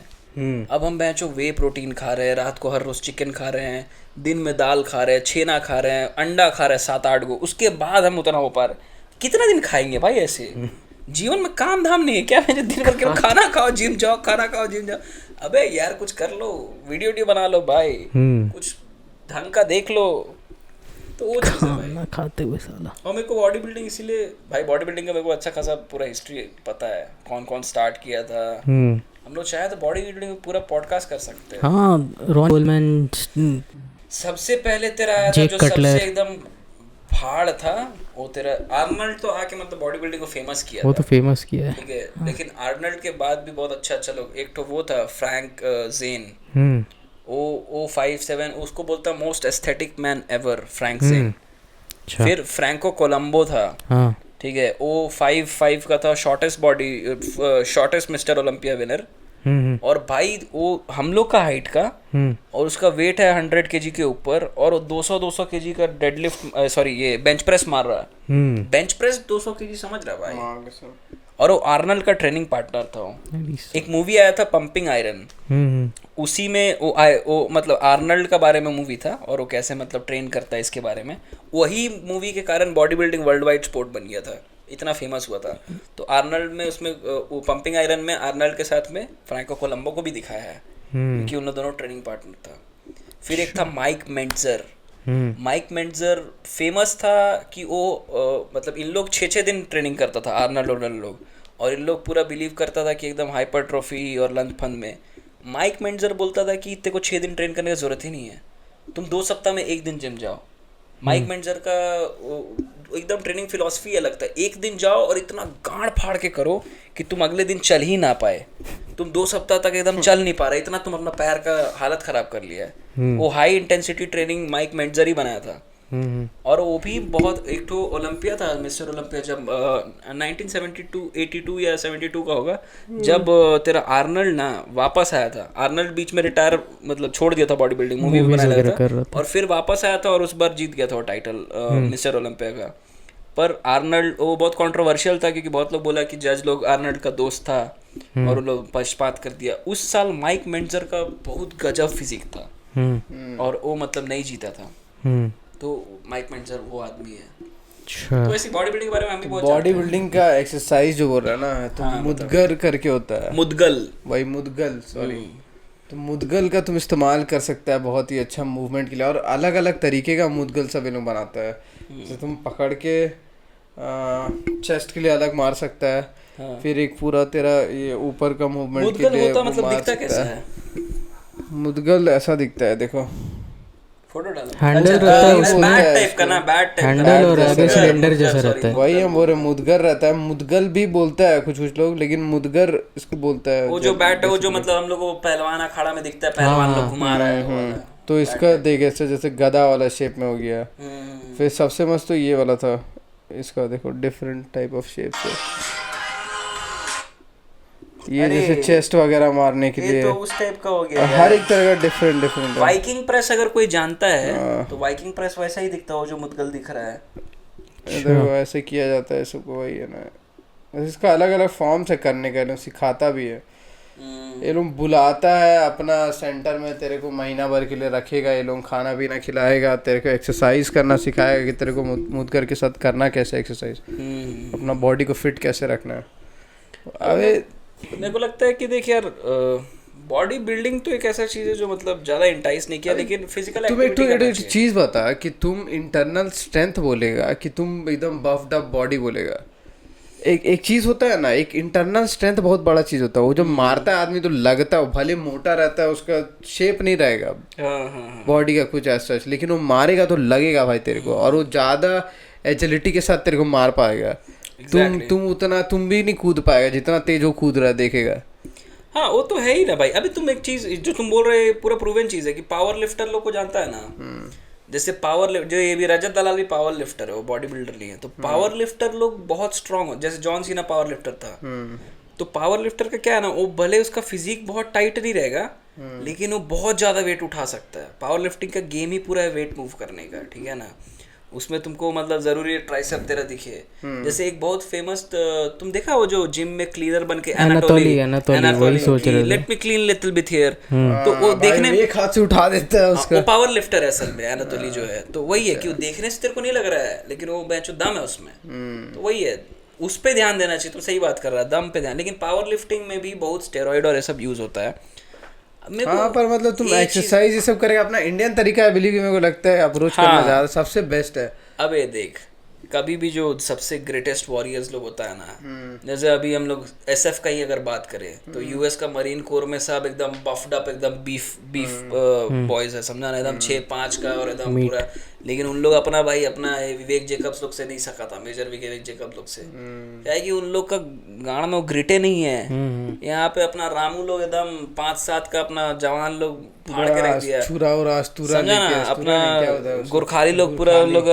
अब हम बेंचो वे प्रोटीन खा रहे हैं, रात को हर रोज चिकन खा रहे हैं, दिन में दाल खा रहे हैं, छेना खा रहे हैं, अंडा खा रहे हैं 7-8 गो, उसके बाद हम उतना हो पा रहे। कितना दिन खाएंगे भाई ऐसे? जीवन में काम धाम नहीं है क्या? मैं दिन भर केवल खाना खाओ जिम जाओ, खाना खाओ जिम जाओ। अबे यार कुछ कर लो, वीडियो बना लो भाई, कुछ ढंग का देख लो। तो वो चीज़ है भाई, खाते हुए साला। और मेरे को बॉडी बिल्डिंग इसीलिए भाई, बॉडी बिल्डिंग का मेरे को अच्छा खासा पूरा हिस्ट्री पता है, कौन कौन स्टार्ट किया था। हम लोग चाहे तो बॉडी बिल्डिंग पूरा पॉडकास्ट कर सकते हैं। हाँ, रॉन कोलमैन, सबसे पहले तेरा आया था जो सबसे एकदम पहाड़ था वो तेरा आर्नल्ड तो आके मतलब बॉडी बिल्डिंग को फेमस किया वो था, तो फेमस किया है। ठीक है, लेकिन आर्नल्ड के बाद भी बहुत अच्छा लोग, एक तो वो था फ्रैंक जेन, हम्म ओ 5'7", उसको बोलता most aesthetic man ever, Frank Jane. अच्छा फिर फ्रैंको कोलंबो था, हाँ ठीक है, वो 5'5" का था, शॉर्टेस्ट मिस्टर ओलंपिया विनर। और भाई वो हम लोग का हाइट का, और उसका वेट है 100 kg के ऊपर, और 200 kg का डेडलिफ्ट सॉरी ये बेंच प्रेस मार रहा है। बेंच प्रेस 200 kg, समझ रहा भाई। और वो आर्नल्ड का ट्रेनिंग पार्टनर था वो। एक मूवी आया था पंपिंग आयरन, उसी में वो मतलब आर्नल्ड का बारे में मूवी था, और वो कैसे मतलब ट्रेन करता है इसके बारे में। वही मूवी के कारण body building world wide sport बन गया था, इतना फेमस हुआ था। तो आर्नल्ड में उसमें वो पंपिंग आयरन में आर्नल्ड के साथ में फ्रैंको कोलंबो को भी दिखाया है, क्योंकि उन दोनों ट्रेनिंग पार्टनर था। फिर एक था माइक मेंटजर। माइक मेंटजर फेमस था कि वो मतलब इन लोग 6 दिन ट्रेनिंग करता था, आर्नल्ड और लोग, और इन लोग पूरा बिलीव करता था कि एकदम हाइपरट्रॉफी और लंच फन में। माइक मेंटजर बोलता था कि तेरे को 6 दिन ट्रेन करने की जरूरत ही नहीं है, तुम 2 सप्ताह में 1 दिन जिम जाओ। माइक मेंटजर का एकदम ट्रेनिंग फिलॉसफी अलग था, 1 दिन जाओ और इतना गाड़ फाड़ के करो कि तुम अगले दिन चल ही ना पाए, तुम 2 सप्ताह तक एकदम चल नहीं पा रहे, इतना तुम अपना पैर का हालत खराब कर लिया है। वो हाई इंटेंसिटी ट्रेनिंग माइक मेंटजर ही बनाया था। और वो भी बहुत, एक तो ओलंपिया था, मिस्टर ओलंपिया, जब 1972 82 या 72 का होगा, जब तेरा आर्नल्ड ना वापस आया था। आर्नल्ड बीच में रिटायर मतलब छोड़ दिया था बॉडी बिल्डिंग, मूवी बनाने लगा था, और फिर वापस आया था और उस बार जीत गया था वो टाइटल मिस्टर ओलंपिया का। पर आर्नल्ड वो बहुत कंट्रोवर्शियल था, क्योंकि बहुत लोग बोला कि जज लोग आर्नल्ड का दोस्त था और वो लोग पक्षपात कर दिया। उस साल माइक मेंटजर का बहुत गजब फिजिक था, और वो मतलब नहीं जीता था। तो माइक मेंटजर वो आदमी है। अच्छा तो ऐसी बॉडी बिल्डिंग के बारे में हम भी बहुत बॉडी बिल्डिंग का एक्सरसाइज जो बोल रहा है ना, तो मुदगर करके होता है, मुदगल, वही मुदगल, सॉरी। तो मुदगल का तुम इस्तेमाल कर सकता है बहुत ही अच्छा मूवमेंट के लिए, और अलग अलग तरीके का मुदगल सब ये लोग बनाता है। जैसे तुम पकड़ के चेस्ट के लिए अलग मार सकता है, फिर एक पूरा तेरा ये ऊपर का मूवमेंट के लिए होता वो मतलब मार दिखता सकता कैसा है। है? मुदगल ऐसा दिखता है, देखो फोटो डालो। हैंडल अच्छा, रहता है बैट उसमें, टाइप का ना, बैट टाइप का, हैंडल और आगे सिलेंडर जैसा रहता है। वही हम बोल रहे मुदगर रहता है, मुदगल भी बोलता है कुछ कुछ लोग, लेकिन मुदगर इसको बोलता है। वो जो बैट है वो जो मतलब हम लोग को पहलवान अखाड़ा में दिखता है, पहलवान लोग घुमा रहा है वो वाला। तो इसका देख ऐसे जैसे गदा वाला शेप में हो गया। फिर सबसे मस्त तो ये वाला था, इसका देखो डिफरेंट टाइप ऑफ शेप से, ये जैसे चेस्ट वगैरह मारने के लिए, तो उस टाइप का हो गया। हर एक तरह का डिफरेंट डिफरेंट। वाइकिंग प्रेस अगर कोई जानता है तो वाइकिंग प्रेस वैसा ही दिखता हो जो मुदगल दिख रहा है। देखो ऐसे किया जाता है सबको, वही है ना। इसका अलग अलग फॉर्म से करने का लोग सिखाता भी है। ये लोग बुलाता है अपना सेंटर में, तेरे को महीना भर के लिए रखेगा, ये लोग खाना पीना खिलाएगा, तेरे को एक्सरसाइज करना सिखाएगा कि तेरे को मुदगर के साथ करना कैसे एक्सरसाइज, अपना बॉडी को फिट कैसे रखना है। अबे मेरे को लगता है कि देख यार, बॉडी बिल्डिंग तो एक ऐसा चीज है जो मतलब ज्यादा इंटाइस नहीं किया, लेकिन फिजिकल एक्टिविटी करना चाहिए। चीज बता कि तुम इंटरनल स्ट्रेंथ बोलेगा कि तुम एकदम बफ्ड अप बॉडी बोलेगा। एक चीज होता है ना, एक इंटरनल स्ट्रेंथ बहुत बड़ा चीज होता है। वो जब मारता है आदमी तो लगता है, भले मोटा रहता है, उसका शेप नहीं रहेगा बॉडी का कुछ ऐसा, लेकिन वो मारेगा तो लगेगा भाई तेरे को, और वो ज्यादा एजिलिटी के साथ तेरे को मार पाएगा। तुम उतना तुम भी नहीं कूद पाएगा जितना तेज वो कूद रहा है, देखेगा। हाँ वो तो है ही ना भाई। अभी तुम एक चीज जो तुम बोल रहे पूरा प्रूवन चीज है कि पावर लिफ्टर लोग को जानता है ना, जैसे जो ये भी रजत दलाल भी पावर लिफ्टर है, वो बॉडी बिल्डर नहीं है। तो पावर लिफ्टर लोग बहुत स्ट्रांग हो, जैसे जॉन सीना पावर लिफ्टर था। तो पावर लिफ्टर का क्या है ना, वो भले उसका फिजिक बहुत टाइट नहीं रहेगा, लेकिन वो बहुत ज्यादा वेट उठा सकता है। पावर लिफ्टिंग का गेम ही पूरा है वेट मूव करने का, ठीक है ना। उसमें तुमको मतलब जरूरी ट्राइसेप तेरा दिखे। जैसे एक बहुत फेमस तुम देखा वो जो जिम में क्लीनर बन के Anatoly let me clean little bit here, तो वो देखने में एक हाथ से उठा देता है उसका, वो पावर लिफ्टर है असल में एनाटोली जो है। तो वही है कि वो देखने से तेरे को नहीं लग रहा है, लेकिन वो बेंचो दम है उसमें। तो वही है, उस पे ध्यान देना चाहिए। तुम सही बात कर रहा है, दम पे ध्यान। लेकिन पावर लिफ्टिंग में भी बहुत स्टेरॉइड और ये सब यूज होता है। हाँ, पर मतलब तुम एक्सरसाइज ये सब करेगा, अपना इंडियन तरीका है बिलीव, मेरे को लगता है अप्रोच करना ज्यादा सबसे बेस्ट है। अबे देख, कभी भी जो सबसे ग्रेटेस्ट वॉरियर्स लोग होता है ना, जैसे अभी हम लोग एसएफ का ही अगर बात करें तो यूएस का मरीन कोर में सब एकदम बफ्ड अप, एकदम बीफ बॉयज है, समझा ना, एकदम 6'5" का और एकदम पूरा लेकिन उन लोग अपना भाई अपना विवेक जेकब्स लोग से नहीं सका था, मेजर विवेक जेकब्स लोग से। क्या है कि उन लोग का गाड़ में वो ग्रिटे नहीं है। यहाँ पे अपना रामू लोग एकदम 5-7 का अपना जवान लोग फाड़ के रख दिया, समझा ना, अपना गोरखाली लोग पूरा उन लोग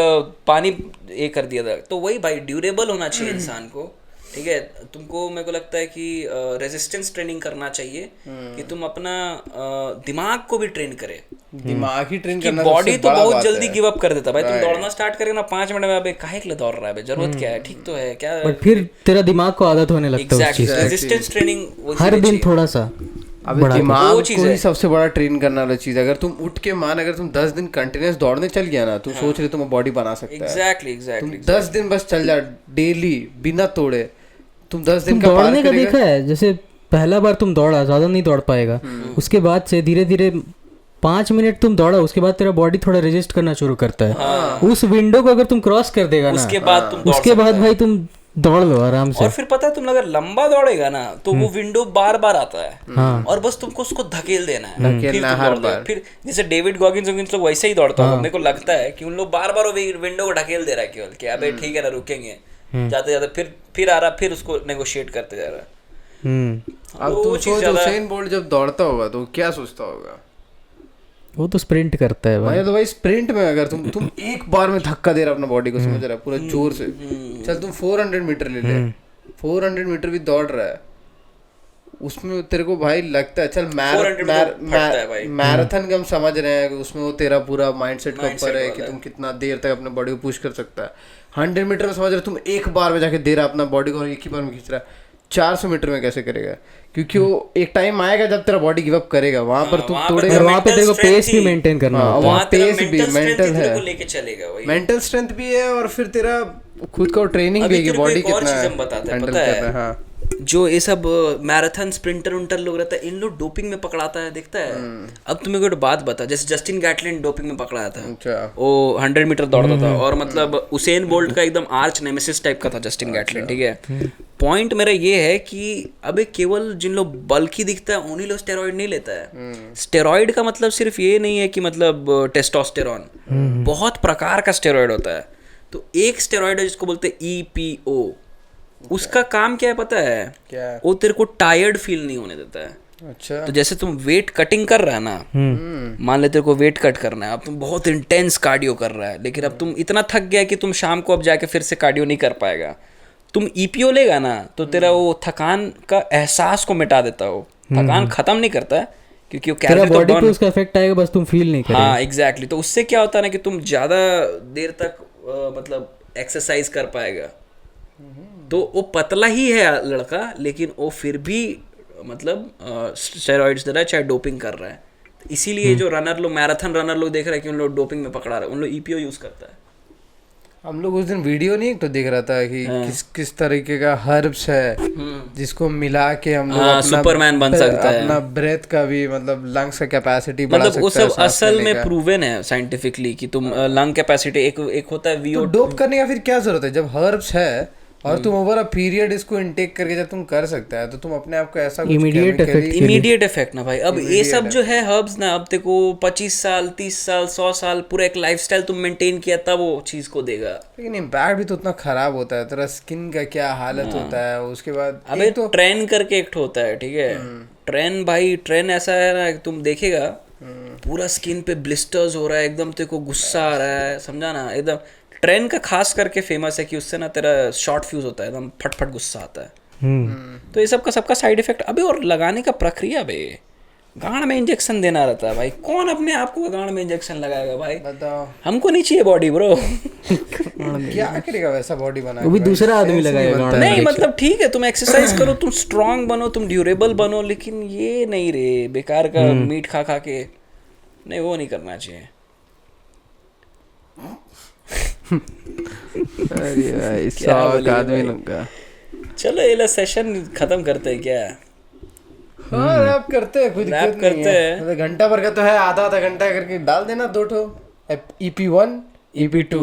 पानी ये कर दिया था। तो वही भाई ड्यूरेबल होना चाहिए इंसान को, ठीक है। तुमको मेरे को लगता है कि रेजिस्टेंस ट्रेनिंग करना चाहिए कि तुम अपना दिमाग को भी ट्रेन करे। दिमाग ही ट्रेन करना, बॉडी तो बहुत जल्दी गिव अप कर देता भाई। तुम दौड़ना स्टार्ट करेगा ना 5 मिनट में, अबे काहे के लिए दौड़ रहा है, जरूरत क्या है, ठीक तो है क्या, बट फिर तेरा दिमाग को आदत होने लगता है उस चीज की। रेजिस्टेंस ट्रेनिंग हर दिन थोड़ा सा। अबे दिमाग को ही सबसे बड़ा ट्रेन करने वाला चीज। अगर तुम उठ के मान, अगर तुम 10 दिन कंटिन्यूस दौड़ने चल गया ना, तुम सोच रहे तुम बॉडी बना सकता है। एग्जैक्टली 10 दिन बस चल जा डेली बिना तोड़े, तुम 10 दिन का दौड़ने का देखा है, जैसे पहला बार तुम दौड़ा, ज्यादा नहीं दौड़ पाएगा, उसके बाद से धीरे धीरे 5 मिनट तुम दौड़ा, उसके बाद तेरा बॉडी थोड़ा रेजिस्ट करना शुरू करता है। उस विंडो को अगर तुम क्रॉस कर देगा ना, उसके बाद भाई तुम दौड़ लो आराम से। और फिर पता है तुम अगर लंबा दौड़ेगा ना तो वो विंडो बार बार आता है, और बस तुमको उसको धकेल देना है, फिर तुम दौड़ लो। फिर जैसे डेविड गॉगिंस लोग वैसे ही दौड़ता है। मेरे को लगता है कि उन लोग बार बार वो विंडो को ढकेल दे रहा है केवल, कि अबे ठीक है ना रुकेंगे, जाते जाते फिर आ रहा, फिर उसको नेगोशिएट करते जा रहा। अब तू सोच उसेन बोल्ट जब दौड़ता होगा तो क्या सोचता होगा? वो तो स्प्रिंट करता है भाई। तो भाई स्प्रिंट में अगर तुम एक बार में धक्का दे रहा अपना बॉडी को, समझ रहा है, पूरा जोर से। चल तुम 400 मीटर ले ले, 400 मीटर भी दौड़ रहा है, उसमें तेरे को भाई लगता है, चल मैराथन का हम समझ रहे हैं, उसमें वो तेरा पूरा माइंडसेट का ऊपर है कि तुम कितना देर तक अपने बॉडी को पुश कर सकता है। 100 मीटर में समझ रहे तुम एक बार में जाके दे रहा अपना बॉडी को, एक ही बार में खींच रहा है। 400 मीटर में कैसे करेगा? क्योंकि वो एक टाइम आएगा जब तेरा बॉडी गिव अप करेगा, वहां पर तुम तोड़ेगा, वहां पे तेरे को पेस भी मेंटेन करना होगा। वहां पेस भी, मेंटल है, लेके चलेगा वही, मेंटल स्ट्रेंथ भी है, और फिर तेरा खुद का ट्रेनिंग भी है कि बॉडी कितना हैंडल कर रहा है। हाँ, जो ये सब मैराथन स्प्रिंटर उंटर लोग रहता है, इन लोग डोपिंग में पकड़ाता है, देखता है। अब तुम्हें कोई बात बता, जैसे जस्टिन गैटलिन डोपिंग में पकड़ाया था, वो 100 मीटर दौड़ता था, और मतलब उसेन बोल्ट का एकदम आर्च नेमेसिस टाइप का था जस्टिन गैटलिन, ठीक है। पॉइंट मेरा ये है कि अबे केवल जिन लोग बल्कि दिखता है उन्हीं लोग स्टेरॉइड नहीं लेता है। स्टेरॉइड का मतलब सिर्फ ये नहीं है कि मतलब टेस्टोस्टेरॉन, बहुत प्रकार का स्टेरॉइड होता है। तो एक स्टेरॉइड है जिसको बोलते हैं EPO, उसका काम क्या है पता है? क्या? वो तेरे को टायर्ड फील नहीं होने देता है। अच्छा। तो जैसे तुम वेट कटिंग कर रहा है ना, मान ले तेरे को वेट कट करना है, अब तुम बहुत इंटेंस कार्डियो कर रहा है, लेकिन अब तुम इतना थक गया कि तुम शाम को अब जाके फिर से कार्डियो नहीं कर पाएगा। तुम EPO लेगा ना तो तेरा वो थकान का एहसास को मिटा देता है, वो थकान खत्म नहीं करता है, क्योंकि वो कैलोरी बॉडी पे उसका इफेक्ट आएगा, बस तुम फील नहीं करोगे। हाँ एग्जैक्टली। तो उससे क्या होता है ना कि तुम ज्यादा देर तक मतलब एक्सरसाइज कर पाएगा। तो वो पतला ही है लड़का, लेकिन वो फिर भी मतलब स्टेरॉइड्स दे रहा है, चाहे डोपिंग कर रहा है। इसीलिए जो रनर लोग, मैराथन रनर लोग देख रहे हैं कि उन लोग डोपिंग में पकड़ा रहे हैं, उन लोग EPO यूज करता है। हम लोग उस दिन वीडियो नहीं एक तो देख रहा था कि किस तरीके का हर्ब्स है जिसको मिला के हम लोग सुपरमैन बन सकता है, अपना ब्रेथ का भी मतलब लंग्स का कैपेसिटी बढ़ा मतलब सकता है। वो सब असल में प्रूवन है साइंटिफिकली कि तुम लंग कैपेसिटी एक होता है VO2। डोप करने का फिर क्या जरूरत है जब हर्ब्स है और तुम ओवर अ पीरियड इसको इनटेक करके जब तुम कर सकता है तो तुम अपने आप को ऐसा इमीडिएट इफेक्ट ना भाई। अब ये सब जो है हर्ब्स ना, अब देखो 25 साल 30 साल 100 साल पूरा एक लाइफस्टाइल तुम मेंटेन किया तब वो चीज को देगा, लेकिन इम्पैक्ट भी तो उतना खराब होता है, तेरा स्किन का क्या हालत होता है उसके बाद। अबे तो ट्रेन करके एक होता है, ठीक है। ट्रेन भाई, ट्रेन ऐसा है ना, तुम देखेगा पूरा स्किन पे ब्लिस्टर्स हो रहा है, एकदम तेरे को गुस्सा आ रहा है, समझा ना। एकदम ट्रेन का खास करके फेमस है कि उससे ना तेरा शॉर्ट फ्यूज होता है, एकदम फटफट गुस्सा आता है। तो ये सबका साइड इफेक्ट। अबे और लगाने का प्रक्रिया बे, गांड में इंजेक्शन देना रहता है भाई। कौन अपने आप को गांड में इंजेक्शन लगाएगा भाई? बताओ, हमको नहीं चाहिए बॉडी ब्रो। क्या करेगा वैसा बॉडी बना, वो भी दूसरा आदमी लगाएगा। नहीं मतलब ठीक है, तुम एक्सरसाइज करो, तुम स्ट्रांग बनो, तुम ड्यूरेबल बनो, लेकिन ये नहीं रे बेकार का मीट खा के नहीं, वो नहीं करना चाहिए। अरे भाई सब आदमी लोग का। चलो ये सेशन खत्म करते हैं क्या? हाँ रैप करते हैं, कोई दिक्कत नहीं है। मतलब घंटा भर का तो है, आधा घंटा करके डाल देना 2 EP1 EP2